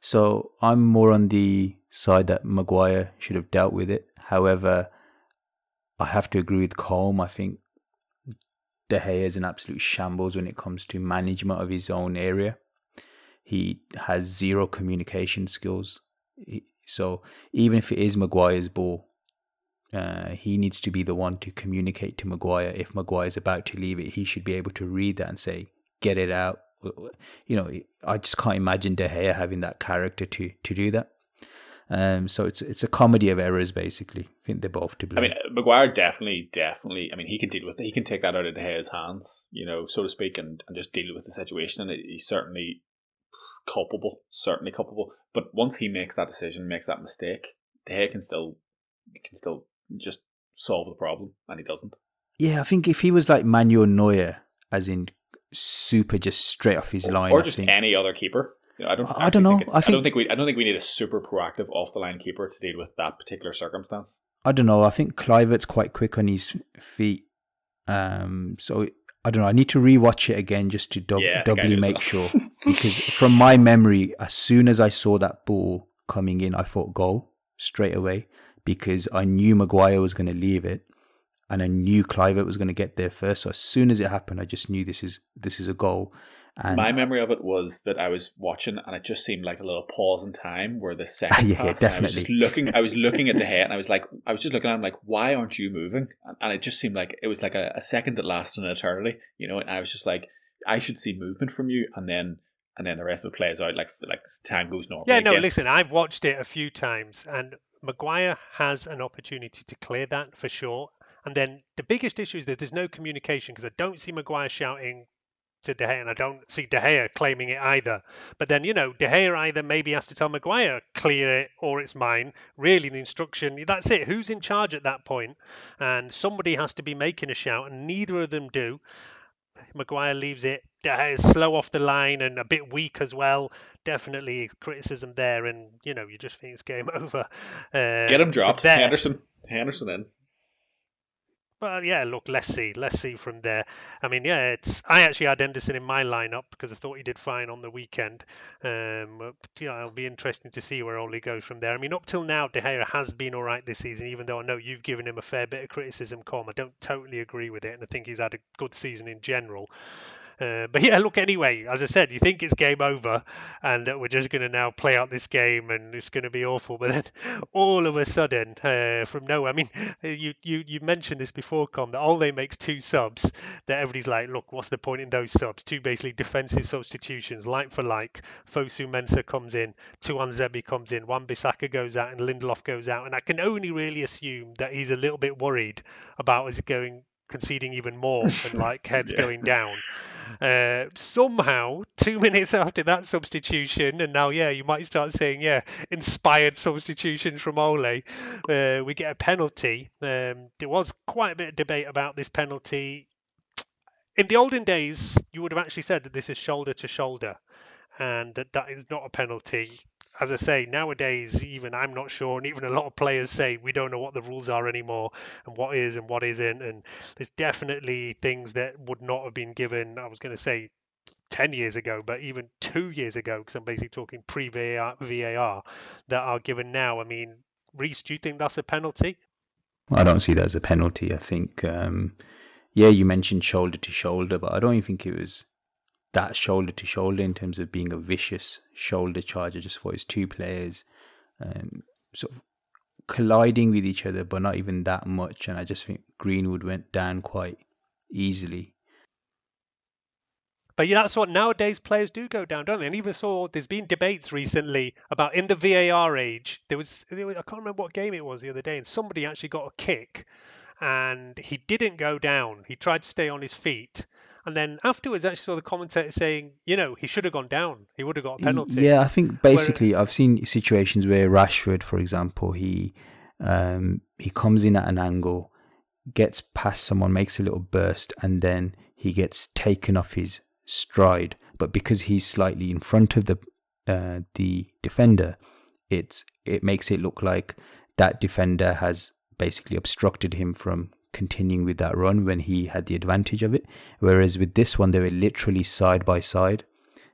So I'm more on the side that Maguire should have dealt with it. However, I have to agree with Colm. I think De Gea is an absolute shambles when it comes to management of his own area. He has zero communication skills. So even if it is Maguire's ball, he needs to be the one to communicate to Maguire. If Maguire's about to leave it, he should be able to read that and say, get it out. I just can't imagine De Gea having that character to do that. So it's a comedy of errors, basically. I think they're both to blame. Maguire definitely. He can deal with it. He can take that out of De Gea's hands, so to speak, and just deal with the situation. And he's certainly culpable. But once he makes that decision, makes that mistake, De Gea can still just solve the problem, and he doesn't. Yeah, I think if he was like Manuel Neuer, as in super just straight off his line, or just any other keeper. I don't know. I don't think we need a super proactive off the line keeper to deal with that particular circumstance. I don't know. I think Kluivert's quite quick on his feet. So I don't know. I need to rewatch it again just to doubly make sure. Because from my memory, as soon as I saw that ball coming in, I thought goal straight away, because I knew Maguire was going to leave it. And I knew Kluivert was going to get there first. So as soon as it happened, I just knew this is a goal. And my memory of it was that I was watching, and it just seemed like a little pause in time where the second passed. Definitely. I was looking at the head, and I was just looking at him like, why aren't you moving? And it just seemed like it was like a second that lasted an eternity, And I was just like, I should see movement from you, and then the rest of it plays out like time goes normal. Yeah, no, again. Listen, I've watched it a few times, and Maguire has an opportunity to clear that for sure. And then the biggest issue is that there's no communication, because I don't see Maguire shouting to De Gea, and I don't see De Gea claiming it either. But then, De Gea either maybe has to tell Maguire, clear it, or it's mine. Really, the instruction, that's it. Who's in charge at that point? And somebody has to be making a shout, and neither of them do. Maguire leaves it. De Gea is slow off the line and a bit weak as well. Definitely criticism there, and, you just think it's game over. Get him dropped. Henderson in. Well, yeah, look, let's see from there. I actually had Henderson in my lineup because I thought he did fine on the weekend. It'll be interesting to see where Ole goes from there. Up till now, De Gea has been all right this season, even though I know you've given him a fair bit of criticism, Colm. I don't totally agree with it, and I think he's had a good season in general. But yeah, look, anyway, as I said, you think it's game over and that we're just going to now play out this game and it's going to be awful. But then all of a sudden, from nowhere, you mentioned this before, Com, that Ole makes two subs that everybody's like, look, what's the point in those subs? Two basically defensive substitutions, like for like. Fosu Mensah comes in, Tuanzebe comes in, Wan-Bissaka goes out and Lindelof goes out. And I can only really assume that he's a little bit worried about us conceding even more and heads going down. Somehow 2 minutes after that substitution, and now you might start saying inspired substitutions from Ole, we get a penalty. There was quite a bit of debate about this penalty. In the olden days, you would have actually said that this is shoulder to shoulder and that is not a penalty. As I say, nowadays, even I'm not sure, and even a lot of players say we don't know what the rules are anymore and what is and what isn't. And there's definitely things that would not have been given, I was going to say 10 years ago, but even 2 years ago, because I'm basically talking pre-VAR, that are given now. Reece, do you think that's a penalty? I don't see that as a penalty. I think, you mentioned shoulder to shoulder, but I don't even think it was that shoulder to shoulder in terms of being a vicious shoulder charge. I just thought it's two players sort of colliding with each other, but not even that much. And I just think Greenwood went down quite easily. But yeah, that's what nowadays players do go down, don't they? And even saw there's been debates recently about in the VAR age. There was I can't remember what game it was the other day, and somebody actually got a kick, and he didn't go down. He tried to stay on his feet, and then afterwards, I actually saw the commentator saying, he should have gone down. He would have got a penalty. Yeah, I think basically I've seen situations where Rashford, for example, he comes in at an angle, gets past someone, makes a little burst, and then he gets taken off his stride. But because he's slightly in front of the defender, it makes it look like that defender has basically obstructed him from continuing with that run when he had the advantage of it. Whereas with this one, they were literally side by side.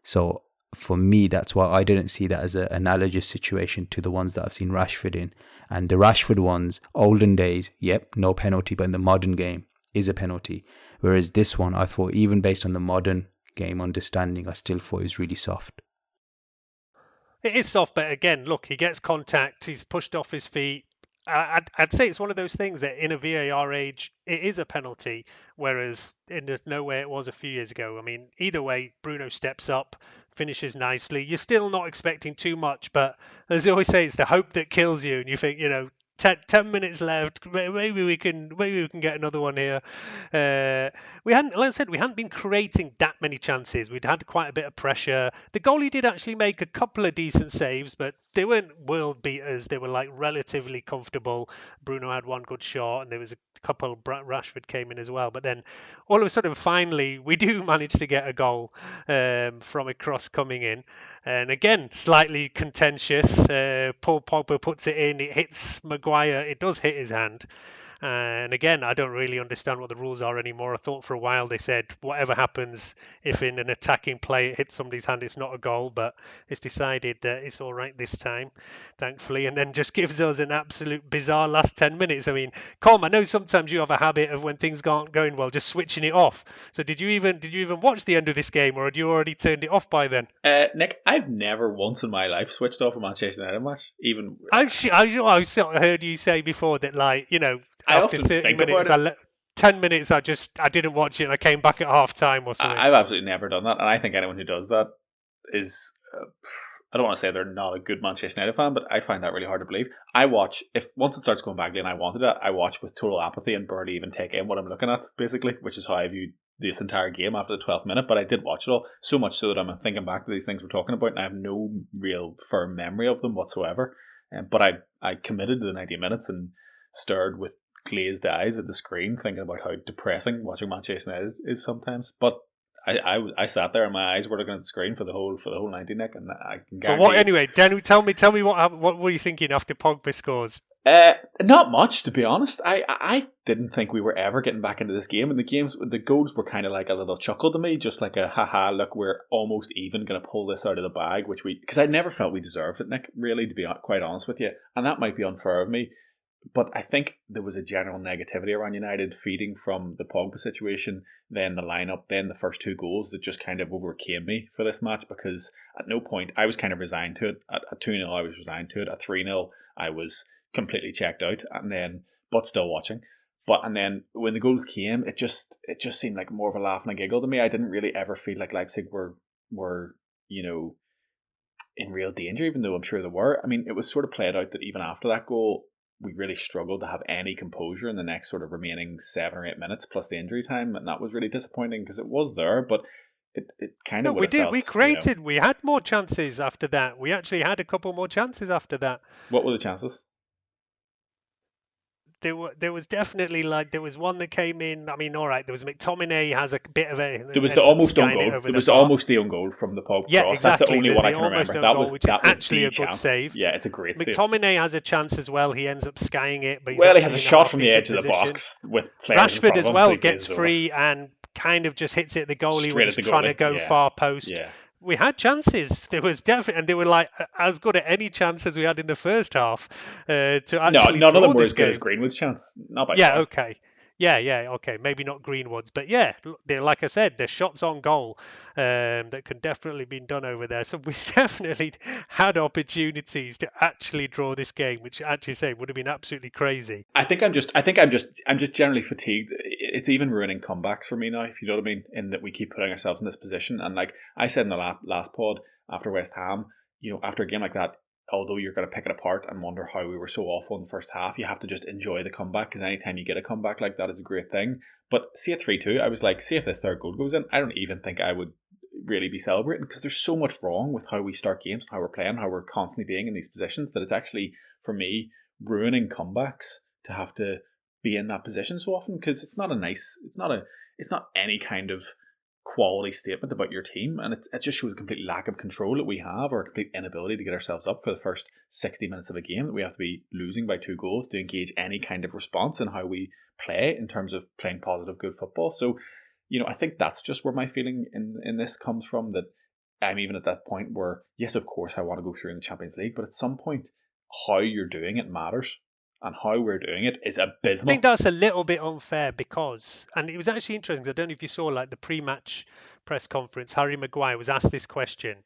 So for me, that's why I didn't see that as an analogous situation to the ones that I've seen Rashford in. And the Rashford ones, olden days, yep, no penalty, but in the modern game is a penalty. Whereas this one, I thought, even based on the modern game understanding, I still thought it was really soft. It is soft, but again, look, he gets contact, he's pushed off his feet. I'd say it's one of those things that in a VAR age, it is a penalty, whereas there's no way it was a few years ago. I mean, either way, Bruno steps up, finishes nicely. You're still not expecting too much, but as they always say, it's the hope that kills you. And you think, 10 minutes left. Maybe we can get another one here. We hadn't been creating that many chances. We'd had quite a bit of pressure. The goalie did actually make a couple of decent saves, but they weren't world beaters. They were like relatively comfortable. Bruno had one good shot, and there was a couple. Rashford came in as well. But then all of a sudden, finally, we do manage to get a goal from a cross coming in. And again, slightly contentious. Paul Pogba puts it in. It hits Maguire. It does hit his hand. And again, I don't really understand what the rules are anymore. I thought for a while they said whatever happens if in an attacking play it hits somebody's hand, it's not a goal. But it's decided that it's all right this time, thankfully. And then just gives us an absolute bizarre last 10 minutes. I mean, Colm, I know sometimes you have a habit of when things aren't going well, just switching it off. So did you even watch the end of this game, or had you already turned it off by then? Nick, I've never once in my life switched off a Manchester United match. Even I heard you say before that, I after often 30 think minutes, about it. 10 minutes, I didn't watch it and I came back at half time or something. I've absolutely never done that, and I think anyone who does that is, I don't want to say they're not a good Manchester United fan, but I find that really hard to believe. I watch, if once it starts going badly and I wanted it, I watch with total apathy and barely even take in what I'm looking at, basically, which is how I viewed this entire game after the 12th minute. But I did watch it all, so much so that I'm thinking back to these things we're talking about, and I have no real firm memory of them whatsoever. But I committed to the 90 minutes and stared with glazed eyes at the screen, thinking about how depressing watching Manchester United is sometimes. But I sat there and my eyes were looking at the screen for the whole 90, Nick, and I can guarantee. But anyway, Dan, tell me what were you thinking after Pogba scores? Not much, to be honest. I didn't think we were ever getting back into this game, and the goals were kind of like a little chuckle to me, just like a haha, look, we're almost even going to pull this out of the bag, because I never felt we deserved it, Nick, really, to be quite honest with you, and that might be unfair of me. But I think there was a general negativity around United feeding from the Pogba situation, then the lineup, then the first two goals that just kind of overcame me for this match, because at no point, I was kind of resigned to it. At 2-0, I was resigned to it. At 3-0, I was completely checked out, but still watching. And then when the goals came, it just seemed like more of a laugh and a giggle to me. I didn't really ever feel like Leipzig were in real danger, even though I'm sure they were. I mean, it was sort of played out that even after that goal, we really struggled to have any composure in the next sort of remaining 7 or 8 minutes plus the injury time, and that was really disappointing because it was there, but it kind of we did. We created. We had more chances after that. We actually had a couple more chances after that. What were the chances? There was definitely there was one that came in. I mean, all right, there was McTominay has a bit of a. There was the almost own goal. There was almost the own goal from the Pogba cross. Exactly. That's the only one I can remember. That was actually a good chance. save. Yeah, it's a great save. McTominay has a chance as well. He ends up skying it, but he has a shot from the edge of the box with players. Rashford as well gets free and kind of just hits it at the goalie when he's trying to go far post. Yeah. We had chances. There was definitely, and they were as good at any chances we had in the first half. To actually none of them were as good as Greenwood's chance. Not by far. far. Okay. Yeah, okay, maybe not Greenwoods, but yeah, they're, like I said, they're shots on goal that can definitely be done over there. So we've definitely had opportunities to actually draw this game, which actually say would have been absolutely crazy. I'm just generally fatigued. It's even ruining comebacks for me now, if you know what I mean. In that we keep putting ourselves in this position, and like I said in the last pod after West Ham, after a game like that, although you're going to pick it apart and wonder how we were so awful in the first half, you have to just enjoy the comeback, because anytime you get a comeback like that is a great thing. But see at 3-2, I was like, see if this third goal goes in, I don't even think I would really be celebrating, because there's so much wrong with how we start games, how we're playing, how we're constantly being in these positions, that it's actually, for me, ruining comebacks to have to be in that position so often, because it's not any kind of quality statement about your team, and it just shows a complete lack of control that we have, or a complete inability to get ourselves up for the first 60 minutes of a game, that we have to be losing by 2 goals to engage any kind of response in how we play in terms of playing positive good football. So I think that's just where my feeling in this comes from, that I'm even at that point where, yes, of course I want to go through in the Champions League, but at some point how you're doing it matters, and how we're doing it is I think abysmal. that's a little bit unfair because, and it was actually interesting, 'cause I don't know if you saw like the pre-match press conference, Harry Maguire was asked this question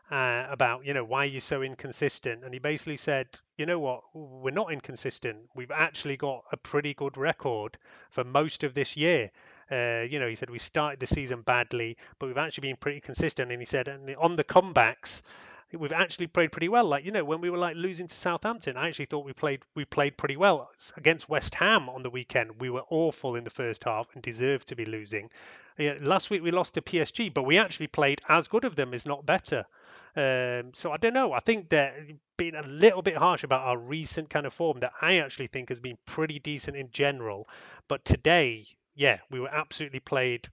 about, why are you so inconsistent? And he basically said, you know what, we're not inconsistent. We've actually got a pretty good record for most of this year. He said we started the season badly, but we've actually been pretty consistent. And he said, and on the comebacks, we've actually played pretty well. Like, when we were like losing to Southampton, I actually thought we played pretty well. Against West Ham on the weekend, we were awful in the first half and deserved to be losing. Yeah, last week we lost to PSG, but we actually played as good of them, is not better. So I don't know. I think that being a little bit harsh about our recent kind of form that I actually think has been pretty decent in general. But today, yeah, we were absolutely played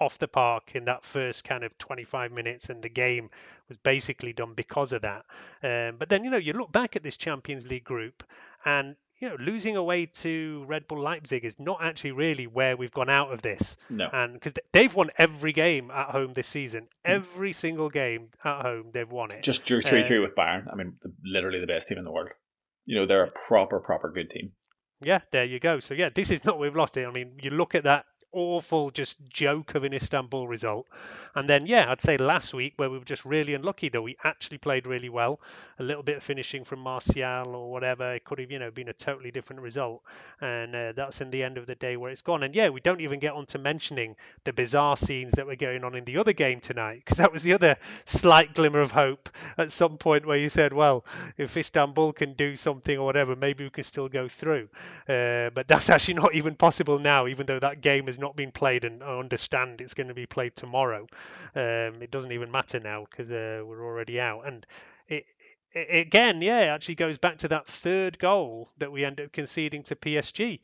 off the park in that first kind of 25 minutes, and the game was basically done because of that. But then, you look back at this Champions League group, and losing away to Red Bull Leipzig is not actually really where we've gone out of this. No. And because they've won every game at home this season, every single game at home, they've won it. Just drew 3-3 with Bayern. I mean, literally the best team in the world. They're a proper good team. Yeah, there you go. So yeah, this is not we've lost it. I mean, you look at that awful just joke of an Istanbul result, and then yeah, I'd say last week where we were just really unlucky that we actually played really well. A little bit of finishing from Martial or whatever, it could have been a totally different result, and that's in the end of the day where it's gone. And yeah, we don't even get on to mentioning the bizarre scenes that were going on in the other game tonight, because that was the other slight glimmer of hope at some point where you said, well, if Istanbul can do something or whatever, maybe we can still go through. But that's actually not even possible now, even though that game has not been played, and I understand it's going to be played tomorrow. It doesn't even matter now because we're already out. And again, yeah, it actually goes back to that third goal that we end up conceding to PSG.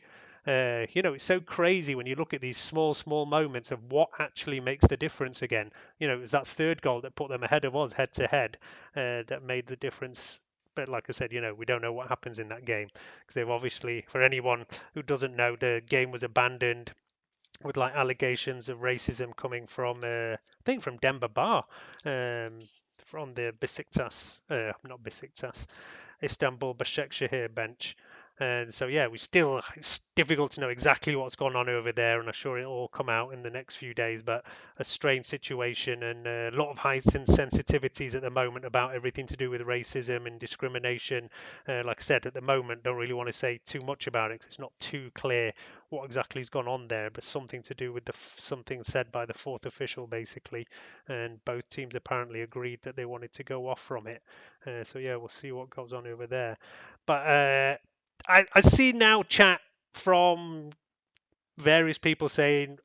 It's so crazy when you look at these small moments of what actually makes the difference again. It was that third goal that put them ahead of us head to head that made the difference. But like I said, we don't know what happens in that game because they've obviously, for anyone who doesn't know, the game was abandoned with like allegations of racism coming from, I think, from Demba Ba, from the Besiktas, not Besiktas, Istanbul Başakşehir bench. And so, yeah, it's difficult to know exactly what's gone on over there, and I'm sure it'll all come out in the next few days. But a strange situation and a lot of heightened sensitivities at the moment about everything to do with racism and discrimination. Like I said, at the moment, don't really want to say too much about it because it's not too clear what exactly has gone on there, but something to do with something said by the fourth official, basically. And both teams apparently agreed that they wanted to go off from it. So yeah, we'll see what goes on over there. But I see now chat from various people saying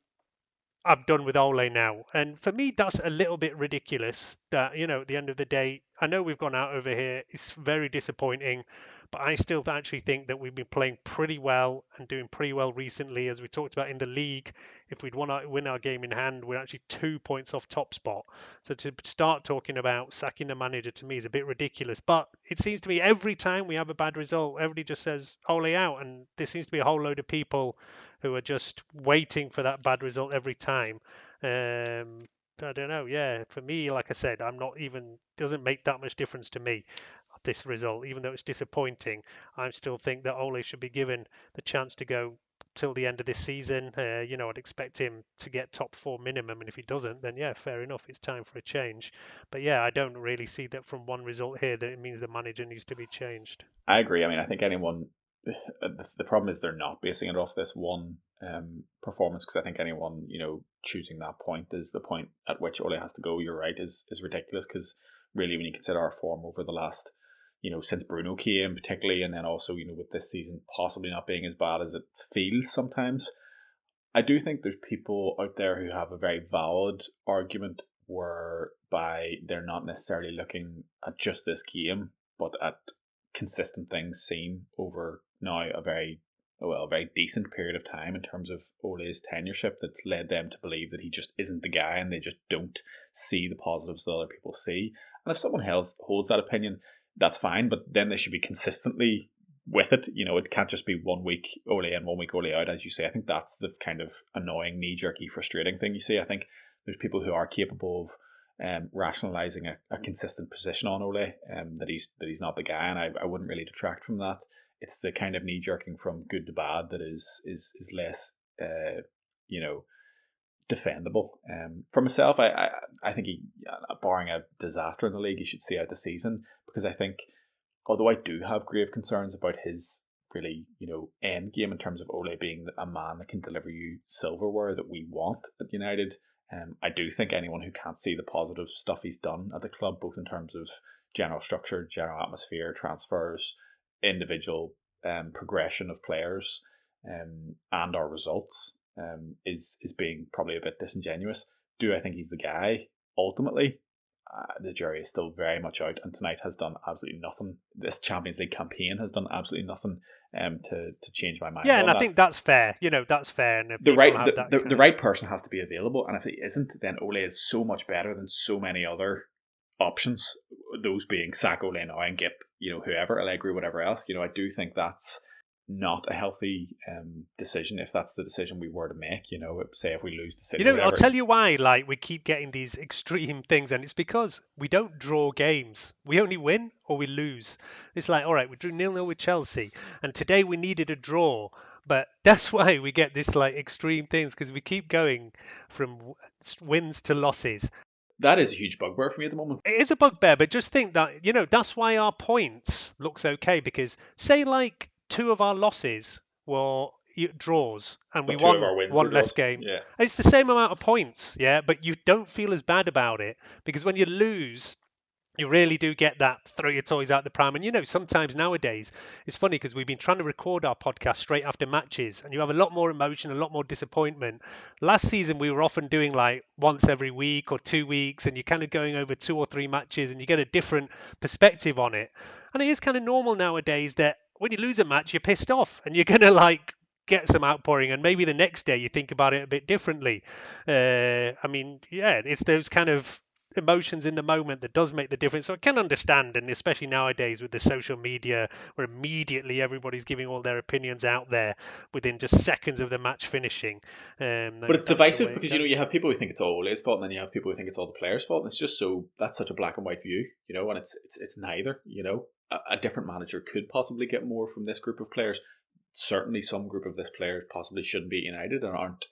I'm done with Ole now. And for me, that's a little bit ridiculous that, at the end of the day, I know we've gone out over here. It's very disappointing, but I still actually think that we've been playing pretty well and doing pretty well recently. As we talked about in the league, if we'd win our game in hand, we're actually 2 points off top spot. So to start talking about sacking the manager to me is a bit ridiculous. But it seems to me every time we have a bad result, everybody just says Ole out. And there seems to be a whole load of people who are just waiting for that bad result every time. I don't know. Yeah, for me, like I said, I'm not even doesn't make that much difference to me this result, even though it's disappointing. I still think that Ole should be given the chance to go till the end of this season. I'd expect him to get top 4 minimum, and if he doesn't, then yeah, fair enough, it's time for a change. But yeah, I don't really see that from one result here that it means the manager needs to be changed. I agree. I mean, I think anyone. The problem is they're not basing it off this one performance, because I think anyone choosing that point is the point at which Ole has to go. You're right, is ridiculous, because really when you consider our form over the last since Bruno came particularly, and then also with this season possibly not being as bad as it feels sometimes, I do think there's people out there who have a very valid argument whereby they're not necessarily looking at just this game, but at consistent things seen over now a very decent period of time in terms of Ole's tenureship, that's led them to believe that he just isn't the guy, and they just don't see the positives that other people see. And if someone else holds that opinion, that's fine, but then they should be consistently with it. It can't just be 1 week Ole in, 1 week Ole out, as you say. I think that's the kind of annoying, knee-jerky, frustrating thing you see. I think there's people who are capable of rationalising a consistent position on Ole, that he's not the guy, and I wouldn't really detract from that. It's the kind of knee-jerking from good to bad that is less defendable. For myself, I think he, barring a disaster in the league, he should see out the season, because I think, although I do have grave concerns about his really, end game in terms of Ole being a man that can deliver you silverware that we want at United, I do think anyone who can't see the positive stuff he's done at the club, both in terms of general structure, general atmosphere, transfers, individual progression of players, and our results, is being probably a bit disingenuous. Do I think he's the guy? Ultimately, the jury is still very much out, and tonight has done absolutely nothing. This Champions League campaign has done absolutely nothing to change my mind. Yeah, and I think that's fair. That's fair. And the right person has to be available, and if he isn't, then Ole is so much better than so many other options. Those being sack Ole now and get whoever, Allegri, whatever else. I do think that's not a healthy decision, if that's the decision we were to make. Say if we lose to City, I'll tell you why. Like, we keep getting these extreme things, and it's because we don't draw games. We only win or we lose. It's like, all right, we drew 0-0 with Chelsea, and today we needed a draw. But that's why we get this like extreme things, because we keep going from wins to losses. That is a huge bugbear for me at the moment. It is a bugbear, but just think that that's why our points looks okay, because say like 2 of our losses were draws and we won one less game. Yeah. It's the same amount of points, yeah, but you don't feel as bad about it, because when you lose, you really do get that throw your toys out the pram. And sometimes nowadays it's funny, because we've been trying to record our podcast straight after matches, and you have a lot more emotion, a lot more disappointment. Last season we were often doing like once every week or 2 weeks, and you're kind of going over 2 or 3 matches, and you get a different perspective on it. And it is kind of normal nowadays that when you lose a match, you're pissed off, and you're gonna like get some outpouring, and maybe the next day you think about it a bit differently. It's those kind of emotions in the moment that does make the difference. So I can understand, and especially nowadays with the social media, where immediately everybody's giving all their opinions out there within just seconds of the match finishing. But it's divisive, because you have people who think it's all Ole's fault, and then you have people who think it's all the players' fault. And it's just that's such a black and white view, and it's neither. A different manager could possibly get more from this group of players. Certainly some group of this players possibly shouldn't be United and aren't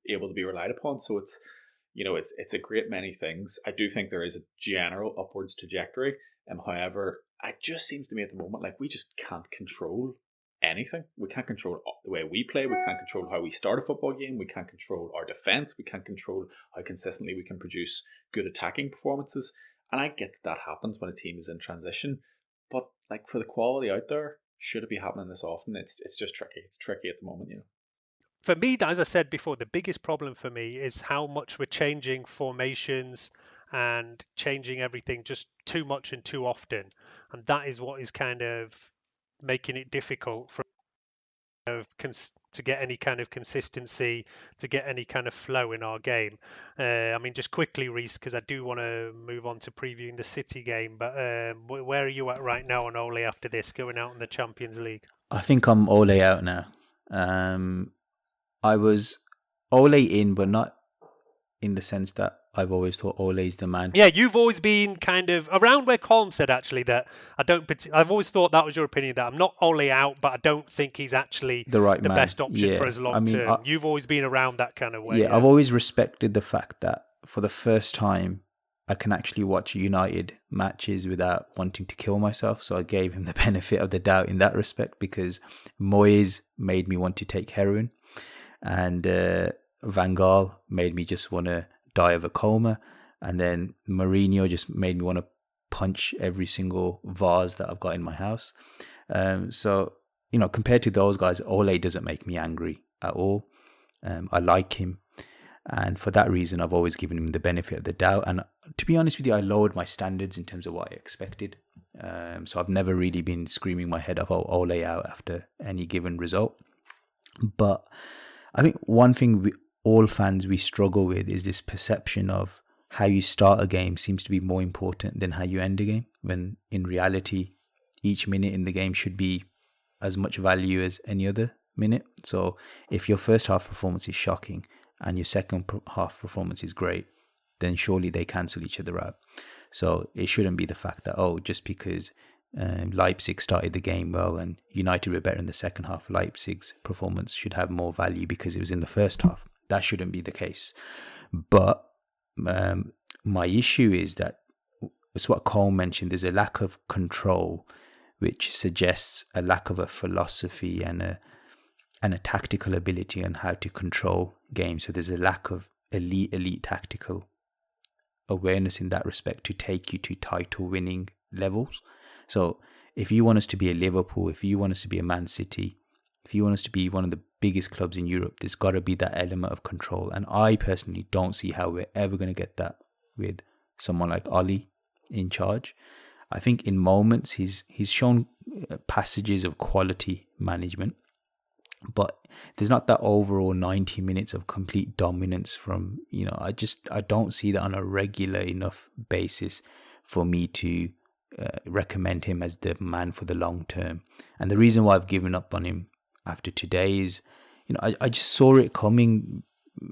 able to be relied upon. So it's a great many things. I do think there is a general upwards trajectory. However, it just seems to me at the moment like we just can't control anything. We can't control the way we play. We can't control how we start a football game. We can't control our defence. We can't control how consistently we can produce good attacking performances. And I get that happens when a team is in transition. But like, for the quality out there, should it be happening this often? It's just tricky. It's tricky at the moment, For me, as I said before, the biggest problem for me is how much we're changing formations and changing everything just too much and too often. And that is what is kind of making it difficult for to get any kind of consistency, to get any kind of flow in our game. Just quickly, Reese, because I do want to move on to previewing the City game, but where are you at right now on Ole after this, going out in the Champions League? I think I'm Ole out now. I was Ole in, but not in the sense that I've always thought Ole's the man. Yeah, you've always been kind of around where Colm said actually that I've always thought that was your opinion, that I'm not Ole out, but I don't think he's actually The right the man. best option for Yeah. us long I mean, term. You've always been around that kind of way. yeah, I've always respected the fact that for the first time I can actually watch United matches without wanting to kill myself. So I gave him the benefit of the doubt in that respect, because Moyes made me want to take heroin, and Van Gaal made me just want to die of a coma, and then Mourinho just made me want to punch every single vase that I've got in my house. So, compared to those guys, Ole doesn't make me angry at all. I like him. And for that reason, I've always given him the benefit of the doubt. And to be honest with you, I lowered my standards in terms of what I expected. So I've never really been screaming my head off Ole out after any given result. But I think one thing all fans we struggle with is this perception of how you start a game seems to be more important than how you end a game, when in reality, each minute in the game should be as much value as any other minute. So if your first half performance is shocking and your second half performance is great, then surely they cancel each other out. So it shouldn't be the fact that, just because Leipzig started the game well and United were better in the second half, Leipzig's performance should have more value because it was in the first half. That shouldn't be the case. But my issue is that it's what Cole mentioned. There's a lack of control, which suggests a lack of a philosophy and a tactical ability on how to control games. So there's a lack of elite tactical awareness in that respect to take you to title winning levels. So if you want us to be a Liverpool, if you want us to be a Man City, if you want us to be one of the biggest clubs in Europe, there's got to be that element of control. And I personally don't see how we're ever going to get that with someone like Oli in charge. I think in moments he's shown passages of quality management, but there's not that overall 90 minutes of complete dominance from, I don't see that on a regular enough basis for me to recommend him as the man for the long term. And the reason why I've given up on him after today is, I just saw it coming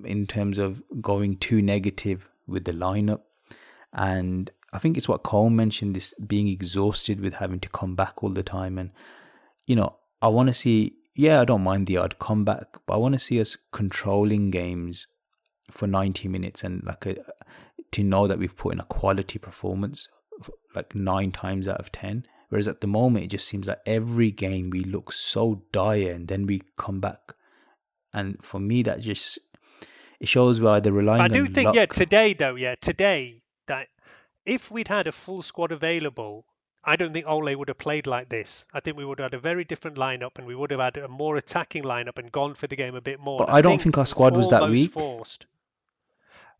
in terms of going too negative with the lineup. And I think it's what Cole mentioned, this being exhausted with having to come back all the time. And, I want to see, I don't mind the odd comeback, but I want to see us controlling games for 90 minutes and to know that we've put in a quality performance 9 times out of 10. Whereas at the moment, it just seems like every game we look so dire and then we come back. And for me, that just, it shows why they're relying on luck. I do think, today, that if we'd had a full squad available, I don't think Ole would have played like this. I think we would have had a very different lineup, and we would have had a more attacking lineup and gone for the game a bit more. But I don't think our squad was that weak. Forced.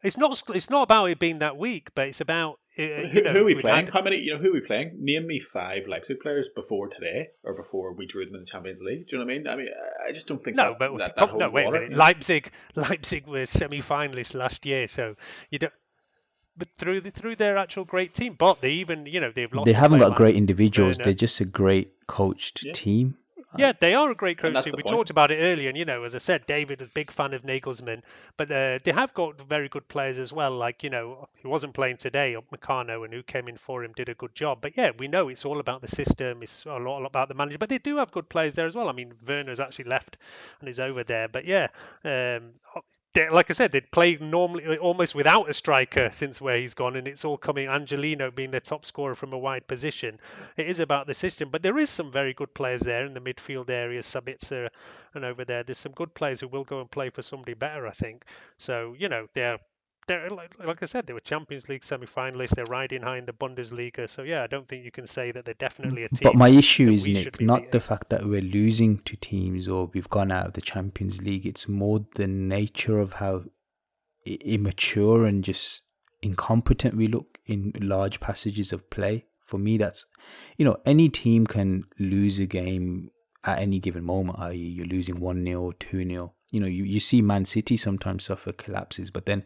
It's not about it being that weak, but it's about who are we playing? How many? Who are we playing? Name me 5 Leipzig players before today, or before we drew them in the Champions League. Do you know what I mean? I mean, I just don't think that holds wait water. a minute. Leipzig were semi-finalists last year, so you don't. But through their actual great team, but they even they've lost. They haven't got great individuals. They're just a great coached team. Yeah, they are a great coach team. We talked about it earlier, and as I said, David is a big fan of Nagelsmann, but they have got very good players as well. Like he wasn't playing today, Meccano, and who came in for him did a good job. But yeah, we know it's all about the system. It's a lot about the manager, but they do have good players there as well. I mean, Werner's actually left and is over there, but yeah. Like I said, they'd played normally almost without a striker since where he's gone, and it's all coming. Angelino being the top scorer from a wide position. It is about the system, but there is some very good players there in the midfield area, Sabitzer, and over there. There's some good players who will go and play for somebody better, I think. So they're like I said, they were Champions League semi-finalists. They're riding high in the Bundesliga. So yeah, I don't think you can say that they're definitely a team. But my issue is, Nick, not the fact that we're losing to teams or we've gone out of the Champions League. It's more the nature of how immature and just incompetent we look in large passages of play. For me, that's, any team can lose a game at any given moment, i.e. you're losing 1-0 or 2-0. You see Man City sometimes suffer collapses, but then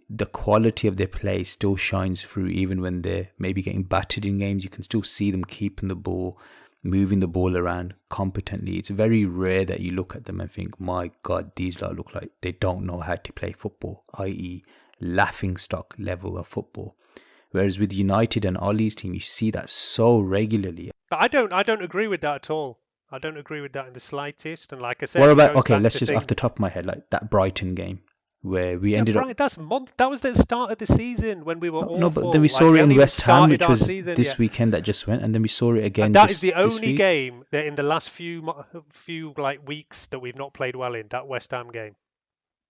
the quality of their play still shines through even when they're maybe getting battered in games. You can still see them keeping the ball, moving the ball around competently. It's very rare that you look at them and think, my God, these lot look like they don't know how to play football, i.e. laughing stock level of football. Whereas with United and Ollie's team, you see that so regularly. But I don't agree with that at all. I don't agree with that in the slightest. And like I said, What it about, goes okay, back let's to just off things. the top of my head, like that Brighton game where we Yeah, ended up... Brian, that was the start of the season when we were awful. No, but then we Like, saw we it in hadn't even West Ham, which started our was season this yet. weekend that just went, and then we saw it again And that just is the this only week. game that in the last few like weeks that we've not played well in, that West Ham game.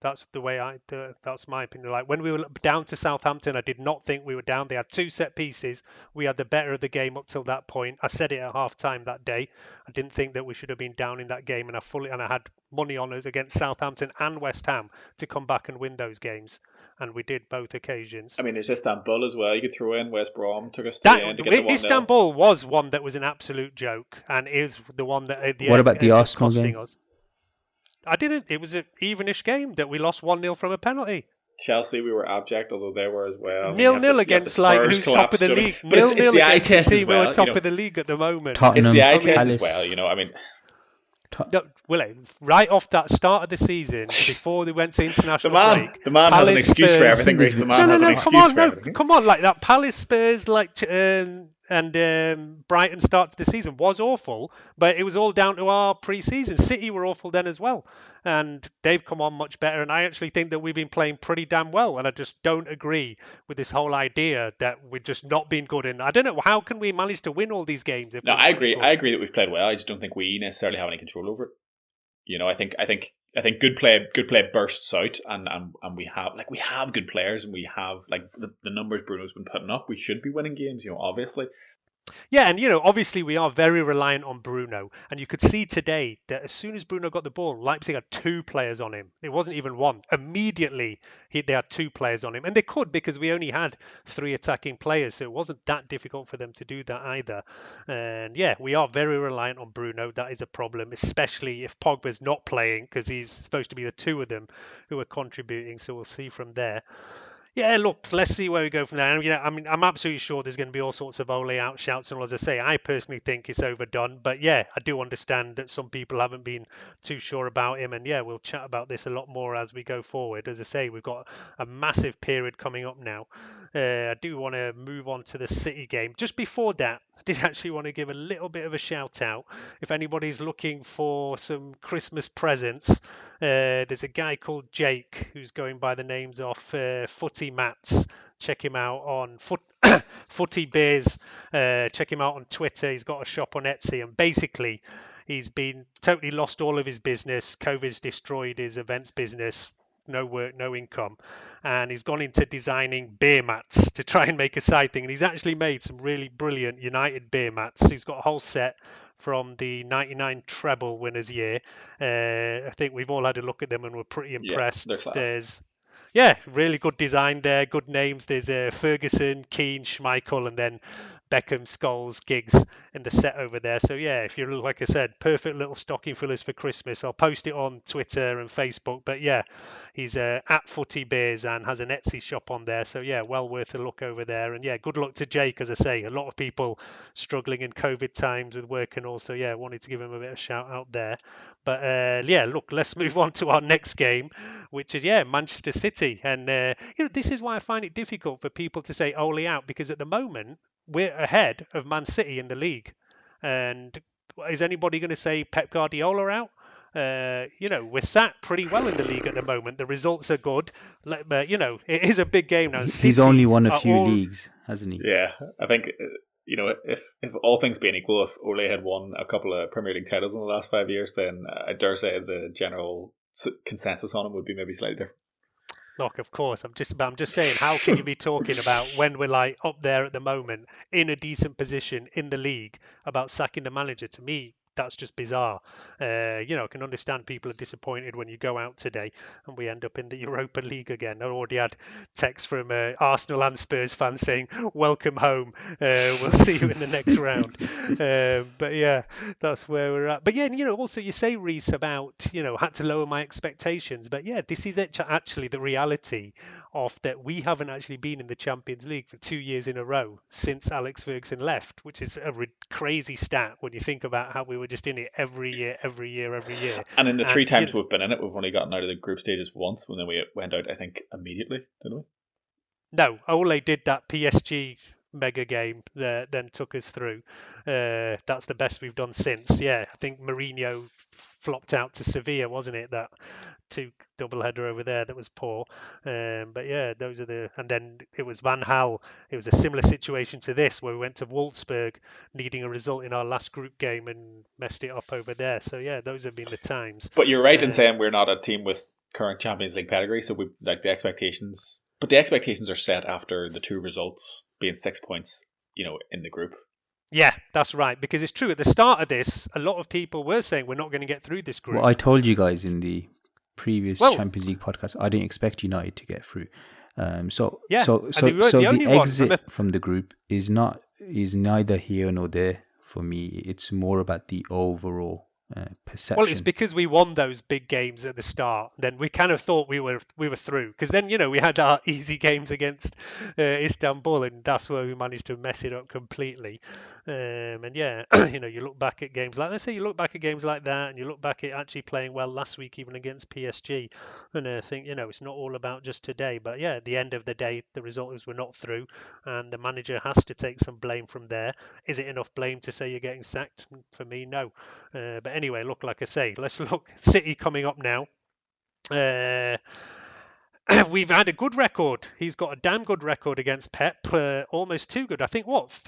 That's the way that's my opinion. Like when we were down to Southampton, I did not think we were down. They had 2 set pieces. We had the better of the game up till that point. I said it at half time that day. I didn't think that we should have been down in that game, and I had money on us against Southampton and West Ham to come back and win those games, and we did both occasions. I mean, there's Istanbul as well. You could throw in West Brom, took us to the end to get the 1-0. Istanbul was one that was an absolute joke, and is the one that at the What end about the ended up Arsenal costing game? us. It was an evenish game that we lost 1-0 from a penalty. Chelsea, we were abject, although they were as well. 0-0 against like who's top of the league. 0-0 against the team who are top of the league at the moment. It's the eye test Palace. as well, you know. I mean, No, Willie, right off that start of the season, before they went to international break, the man has an excuse for everything. Reece. The man has an excuse for everything. Come on, like that Palace, Spurs, and Brighton start to the season was awful, but it was all down to our pre-season. City were awful then as well, and they've come on much better. And I actually think that we've been playing pretty damn well. And I just don't agree with this whole idea that we're just not being good. And I don't know, how can we manage to win all these games? No, I agree. I agree that we've played well. I just don't think we necessarily have any control over it. You know, I think good play bursts out, and we have good players, and we have like the numbers Bruno's been putting up. We should be winning games, you know, obviously. Yeah, and obviously we are very reliant on Bruno, and you could see today that as soon as Bruno got the ball, Leipzig had 2 players on him. It wasn't even one. Immediately, they had 2 players on him, and they could because we only had 3 attacking players, so it wasn't that difficult for them to do that either. And yeah, we are very reliant on Bruno. That is a problem, especially if Pogba's not playing, because he's supposed to be the 2 of them who are contributing. So we'll see from there. Yeah, look, let's see where we go from there. I mean, I'm absolutely sure there's going to be all sorts of Ole out shouts, and as I say, I personally think it's overdone. But yeah, I do understand that some people haven't been too sure about him, and yeah, we'll chat about this a lot more as we go forward. As I say, we've got a massive period coming up now. I do want to move on to the City game. Just before that, I did actually want to give a little bit of a shout out. If anybody's looking for some Christmas presents, there's a guy called Jake who's going by the names of Footy Mats. Check him out on Footy Beers. Check him out on Twitter. He's got a shop on Etsy, and basically he's been totally lost all of his business. COVID's destroyed his events business. No work, no income, and he's gone into designing beer mats to try and make a side thing. And he's actually made some really brilliant United beer mats. He's got a whole set from the 99 treble winners year. I think we've all had a look at them and we're pretty impressed. Yeah, they're class. Really good design there, good names. There's Ferguson, Keane, Schmeichel, and then Beckham, Scholes, Giggs in the set over there. So yeah, if you're, like I said, perfect little stocking fillers for Christmas. I'll post it on Twitter and Facebook. But yeah, he's at Footy Beers and has an Etsy shop on there. So yeah, well worth a look over there. And yeah, good luck to Jake. As I say, a lot of people struggling in COVID times with work, and also yeah, wanted to give him a bit of shout out there. But yeah, look, let's move on to our next game, which is Manchester City. And this is why I find it difficult for people to say Ole out, because at the moment we're ahead of Man City in the league. And is anybody going to say Pep Guardiola out? We're sat pretty well in the league at the moment. The results are good, but it is a big game now. He's only won a few leagues, hasn't he? Yeah, I think if all things being equal, if Ole had won a couple of Premier League titles in the last 5 years, then I dare say the general consensus on him would be maybe slightly different. Look, of course, I'm just saying, how can you be talking about when we're like up there at the moment in a decent position in the league about sacking the manager? To me, that's just bizarre. I can understand people are disappointed when you go out today and we end up in the Europa League again. I already had texts from Arsenal and Spurs fans saying, "Welcome home. We'll see you in the next round." But yeah, that's where we're at. But yeah, also you say, Reese, about had to lower my expectations. But yeah, this is actually the reality of that. We haven't actually been in the Champions League for 2 years in a row since Alex Ferguson left, which is a crazy stat when you think about how we were just in it every year, every year, every year. And in the three And times we've been in it, we've only gotten out of the group stages once, and then we went out, I think, immediately, didn't we? No, Ole did that PSG mega game that then took us through. That's the best we've done since. Yeah, I think Mourinho flopped out to Sevilla, wasn't it? That two double header over there that was poor. But yeah, those are the. And then it was Van Hal. It was a similar situation to this where we went to Wolfsburg needing a result in our last group game and messed it up over there. So yeah, those have been the times. But you're right in saying we're not a team with current Champions League pedigree, so we like the expectations. But the expectations are set after the two results being 6 points, in the group. Yeah, that's right. Because it's true, at the start of this, a lot of people were saying we're not going to get through this group. Well, I told you guys in the previous Champions League podcast, I didn't expect United to get through. So the exit from the group is neither here nor there for me. It's more about the overall perception. Well, it's because we won those big games at the start. Then we kind of thought we were through, because then we had our easy games against Istanbul, and that's where we managed to mess it up completely. And yeah, you look back at games like, let's say you look back at games like that, and you look back at actually playing well last week, even against PSG, and I think it's not all about just today. But yeah, at the end of the day, the result is we're not through, and the manager has to take some blame from there. Is it enough blame to say you're getting sacked? For me, no. But anyway, look, like I say, let's look City coming up now. We've had a good record. He's got a damn good record against Pep, almost too good. I think Ole's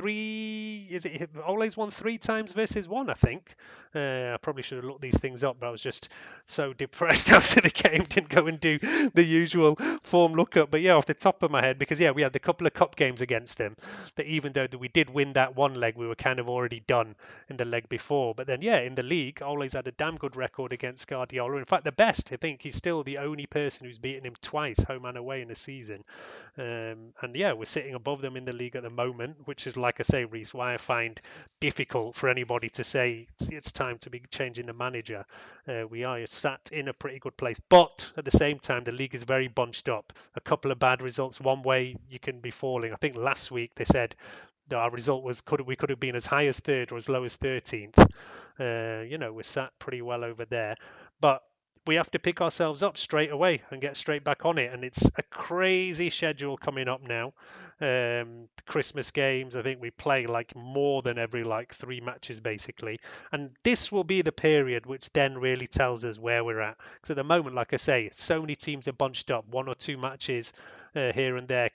won 3 times versus 1, I think. I probably should have looked these things up, but I was just so depressed after the game, didn't go and do the usual form lookup. But yeah, off the top of my head, because yeah, we had a couple of cup games against them, that even though we did win that one leg, we were kind of already done in the leg before. But then yeah, in the league, Ole's had a damn good record against Guardiola. In fact, the best. I think he's still the only person who's beaten him twice, home and away, in a season. And yeah, we're sitting above them in the league at the moment, which is, like I say, Reece, why I find difficult for anybody to say it's time to be changing the manager. We are sat in a pretty good place, but at the same time, the league is very bunched up. A couple of bad results one way, you can be falling. I think last week they said that our result was we could have been as high as 3rd or as low as 13th. We're sat pretty well over there, but we have to pick ourselves up straight away and get straight back on it. And it's a crazy schedule coming up now. Christmas games, I think we play like more than every 3 matches basically. And this will be the period which then really tells us where we're at. Because at the moment, like I say, so many teams are bunched up. 1 or 2 matches here and there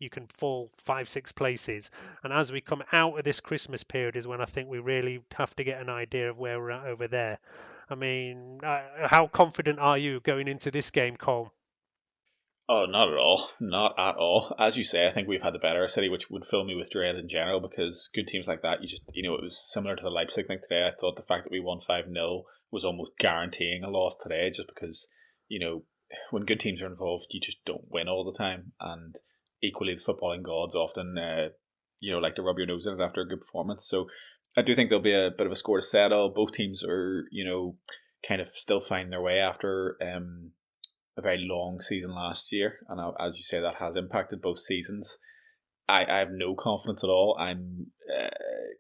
you can fall 5-6 places. And as we come out of this Christmas period is when I think we really have to get an idea of where we're at over there. I mean, how confident are you going into this game, Cole? Oh, not at all. Not at all. As you say, I think we've had the better City, which would fill me with dread in general, because good teams like that, it was similar to the Leipzig thing today. I thought the fact that we won 5-0 was almost guaranteeing a loss today, just because, when good teams are involved, you just don't win all the time. And equally, the footballing gods often, like to rub your nose in it after a good performance. So I do think there'll be a bit of a score to settle. Both teams are, kind of still finding their way after a very long season last year. And as you say, that has impacted both seasons. I have no confidence at all. I'm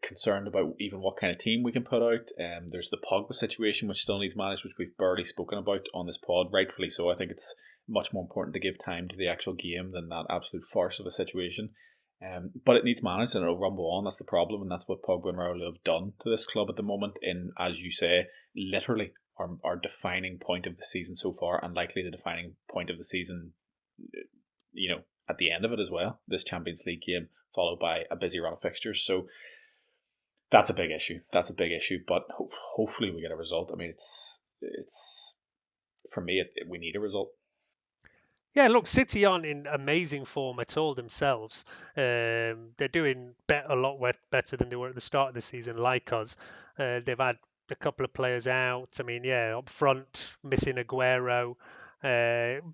concerned about even what kind of team we can put out. There's the Pogba situation, which still needs managed, which we've barely spoken about on this pod, rightfully so. I think it's much more important to give time to the actual game than that absolute farce of a situation. But it needs managed and it'll rumble on. That's the problem, and that's what Pogba and Raul have done to this club at the moment in, as you say, literally our defining point of the season so far, and likely the defining point of the season, at the end of it as well. This Champions League game, followed by a busy run of fixtures. So that's a big issue. But hopefully we get a result. I mean, it's for me, we need a result. Yeah, look, City aren't in amazing form at all themselves. They're doing a lot better than they were at the start of the season, like us. They've had a couple of players out. I mean, yeah, up front, missing Aguero.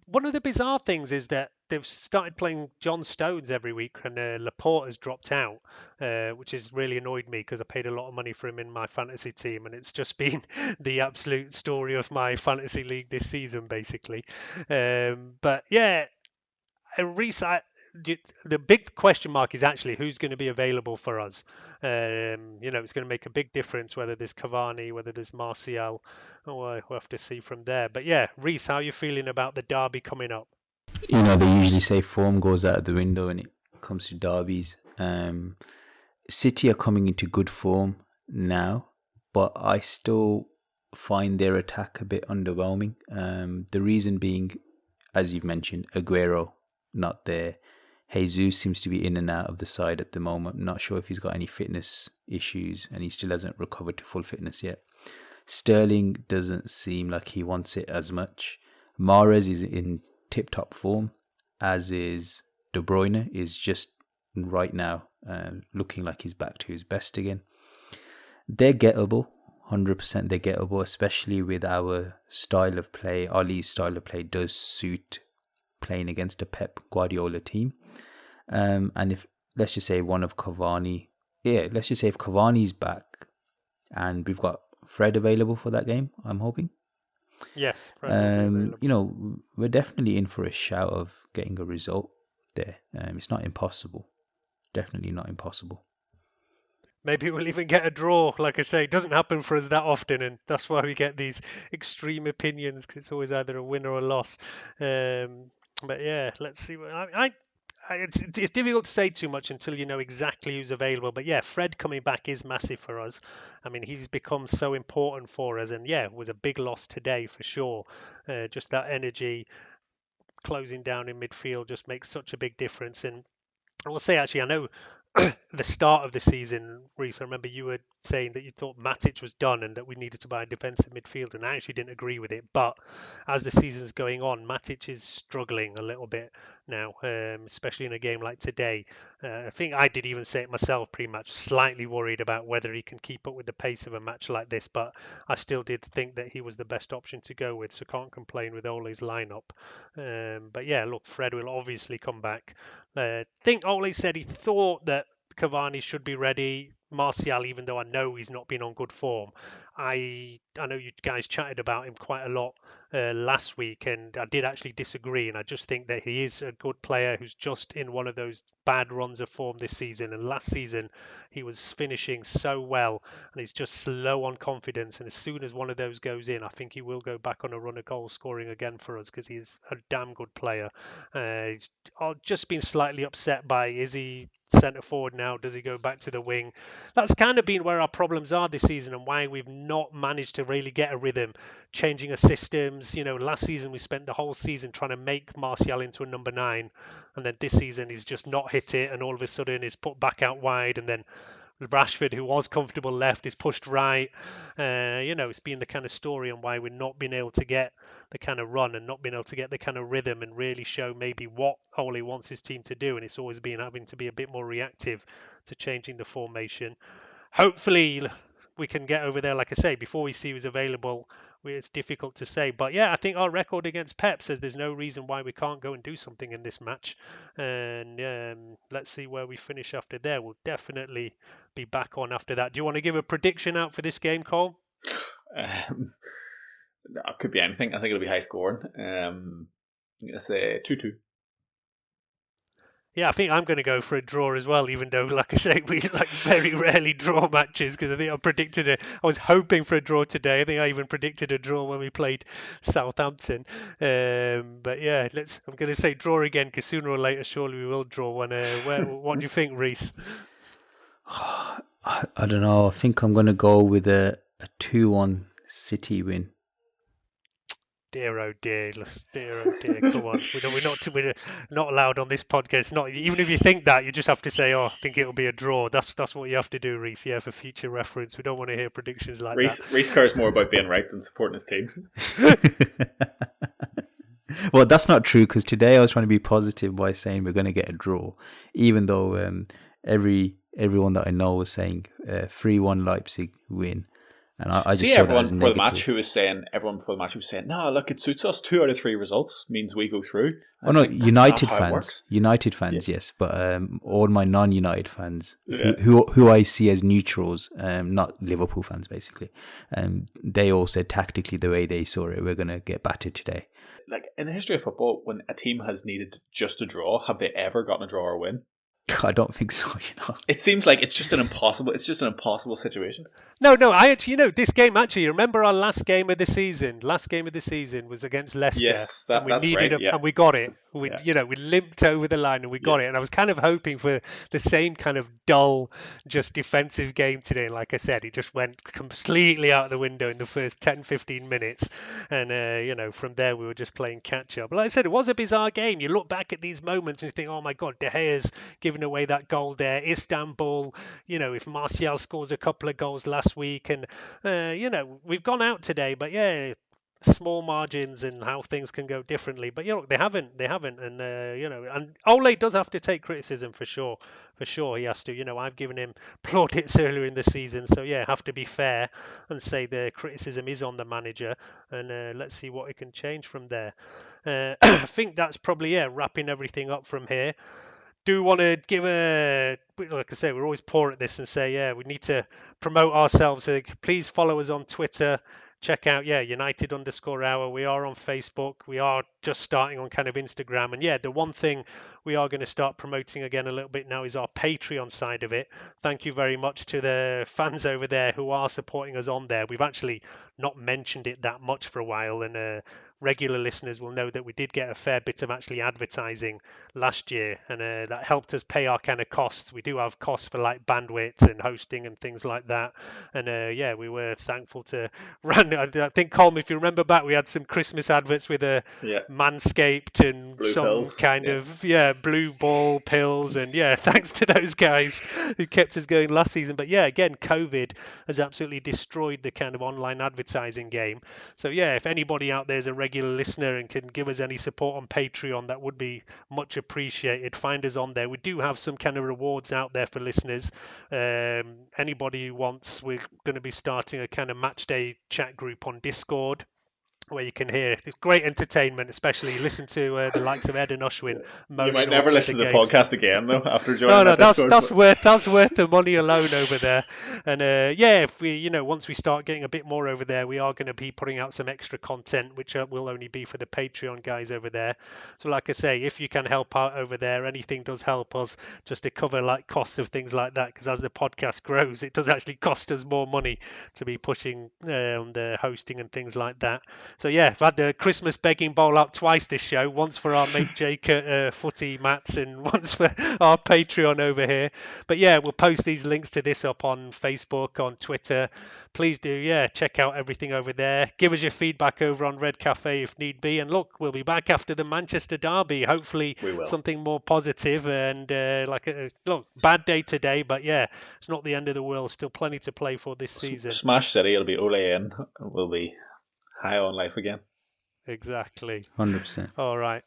One of the bizarre things is that they've started playing John Stones every week, and Laporte has dropped out, which has really annoyed me because I paid a lot of money for him in my fantasy team, and it's just been the absolute story of my fantasy league this season, basically. But yeah, Reece, the big question mark is actually who's going to be available for us. It's going to make a big difference whether there's Cavani, whether there's Martial. We'll have to see from there. But yeah, Reece, how are you feeling about the derby coming up? They usually say form goes out of the window when it comes to derbies. City are coming into good form now, but I still find their attack a bit underwhelming. The reason being, as you've mentioned, Aguero not there. Jesus seems to be in and out of the side at the moment. I'm not sure if he's got any fitness issues, and he still hasn't recovered to full fitness yet. Sterling doesn't seem like he wants it as much. Mahrez is in tip-top form, as is De Bruyne, is just right now looking like he's back to his best again. They're gettable, 100% they're gettable, especially with our style of play. Ollie's style of play does suit playing against a Pep Guardiola team. And if, let's just say let's just say if Cavani's back and we've got Fred available for that game, I'm hoping. Yes. Fred we're definitely in for a shout of getting a result there. It's not impossible. Definitely not impossible. Maybe we'll even get a draw. Like I say, it doesn't happen for us that often, and that's why we get these extreme opinions, because it's always either a win or a loss. But yeah, let's see. It's difficult to say too much until you know exactly who's available. But yeah, Fred coming back is massive for us. I mean, he's become so important for us, and yeah, it was a big loss today for sure. Just that energy, closing down in midfield, just makes such a big difference. And I will say, actually, I know the start of the season, Reece, I remember you were saying that you thought Matic was done and that we needed to buy a defensive midfielder, and I actually didn't agree with it. But as the season's going on, Matic is struggling a little bit now, especially in a game like today. I think I did even say it myself, pretty much slightly worried about whether he can keep up with the pace of a match like this, but I still did think that he was the best option to go with, so can't complain with Ole's lineup. But yeah, look, Fred will obviously come back. I think Ole said he thought that Cavani should be ready. Martial, even though I know he's not been on good form, I know you guys chatted about him quite a lot last week, and I did actually disagree. And I just think that he is a good player who's just in one of those bad runs of form this season. And last season he was finishing so well, and he's just slow on confidence. And as soon as one of those goes in, I think he will go back on a run of goal scoring again for us, because he's a damn good player. He's just been slightly upset by, is he centre forward now? Does he go back to the wing? That's kind of been where our problems are this season, and why we've not managed to really get a rhythm, changing our systems. Last season we spent the whole season trying to make Martial into a number 9, and then this season he's just not hit it, and all of a sudden he's put back out wide, and then Rashford, who was comfortable left, is pushed right. It's been the kind of story on why we're not being able to get the kind of run and not being able to get the kind of rhythm and really show maybe what Ole wants his team to do. And it's always been having to be a bit more reactive to changing the formation. Hopefully we can get over there, like I say, before we see who's available. It's difficult to say, but yeah, I think our record against Pep says there's no reason why we can't go and do something in this match, and let's see where we finish after there. We'll definitely be back on after that. Do you want to give a prediction out for this game, Cole? It could be anything. I think it'll be high scoring. Let's say 2-2. Yeah, I think I'm going to go for a draw as well, even though, like I say, we very rarely draw matches, because I think I was hoping for a draw today. I think I even predicted a draw when we played Southampton. But yeah, I'm going to say draw again, because sooner or later, surely we will draw one. What do you think, Reece? I don't know. I think I'm going to go with a 2-1 City win. Dear oh dear, come on. We're not allowed on this podcast. Not even if you think that, you just have to say, I think it'll be a draw. That's what you have to do, Reece. Yeah, for future reference. We don't want to hear predictions like that. Reece cares more about being right than supporting his team. Well, that's not true, because today I was trying to be positive by saying we're going to get a draw, even though everyone that I know was saying 3-1 Leipzig win. And I just See saw that everyone as before the negative. match who was saying, no, look, it suits us. 2 out of 3 results means we go through. Oh no, That's United not how it fans. works. United fans, yes, but all my non-United fans, Yeah. who I see as neutrals, not Liverpool fans, basically, they all said tactically the way they saw it, we're gonna get battered today. Like in the history of football, when a team has needed just a draw, have they ever gotten a draw or win? I don't think so. It seems like it's just an impossible situation. No, I actually, this game, actually, remember our last game of the season? Last game of the season was against Leicester. Yes, and we that's needed right. and we got it. We limped over the line and we got it. And I was kind of hoping for the same kind of dull, just defensive game today. Like I said, it just went completely out of the window in the first 10, 15 minutes. And, from there, we were just playing catch up. But like I said, it was a bizarre game. You look back at these moments and you think, oh my God, De Gea's giving away that goal there. Istanbul, if Martial scores a couple of goals last week, and we've gone out today, but small margins and how things can go differently, but they haven't, and and Ole does have to take criticism for sure, he has to. I've given him plaudits earlier in the season, so have to be fair and say the criticism is on the manager, and let's see what he can change from there. I think that's probably wrapping everything up from here. Do want to give like I say, we're always poor at this and say, we need to promote ourselves. So please follow us on Twitter. Check out, United_hour. We are on Facebook. We are just starting on kind of Instagram. And the one thing we are going to start promoting again a little bit now is our Patreon side of it. Thank you very much to the fans over there who are supporting us on there. We've actually not mentioned it that much for a while, and regular listeners will know that we did get a fair bit of actually advertising last year, and that helped us pay our kind of costs. We do have costs for like bandwidth and hosting and things like that, and we were thankful to run. I think, Colm, if you remember back, we had some Christmas adverts with a Manscaped and Blue some pills. kind of blue ball pills, and thanks to those guys who kept us going last season. But again, COVID has absolutely destroyed the kind of online advertising game. So if anybody out there is a regular listener and can give us any support on Patreon, that would be much appreciated. Find us on there. We do have some kind of rewards out there for listeners. Anybody who wants, we're going to be starting a kind of match day chat group on Discord, where you can hear great entertainment, especially listen to the likes of Ed and Ushwin. You might never listen to the podcast again, though, after joining No, that that's worth the money alone over there. And if we, once we start getting a bit more over there, we are going to be putting out some extra content, which will only be for the Patreon guys over there. So like I say, if you can help out over there, anything does help us just to cover like costs of things like that, because as the podcast grows, it does actually cost us more money to be pushing on the hosting and things like that. So I've had the Christmas begging bowl out twice this show, once for our mate Jake at Footy Mats and once for our Patreon over here. But we'll post these links to this up on Facebook, on Twitter. Please do, check out everything over there. Give us your feedback over on Red Cafe if need be. And look, we'll be back after the Manchester derby. Hopefully something more positive. And look, bad day today, but it's not the end of the world. Still plenty to play for this season. Smash City, it'll be Ole in. We'll be high on life again. Exactly. 100%. All right.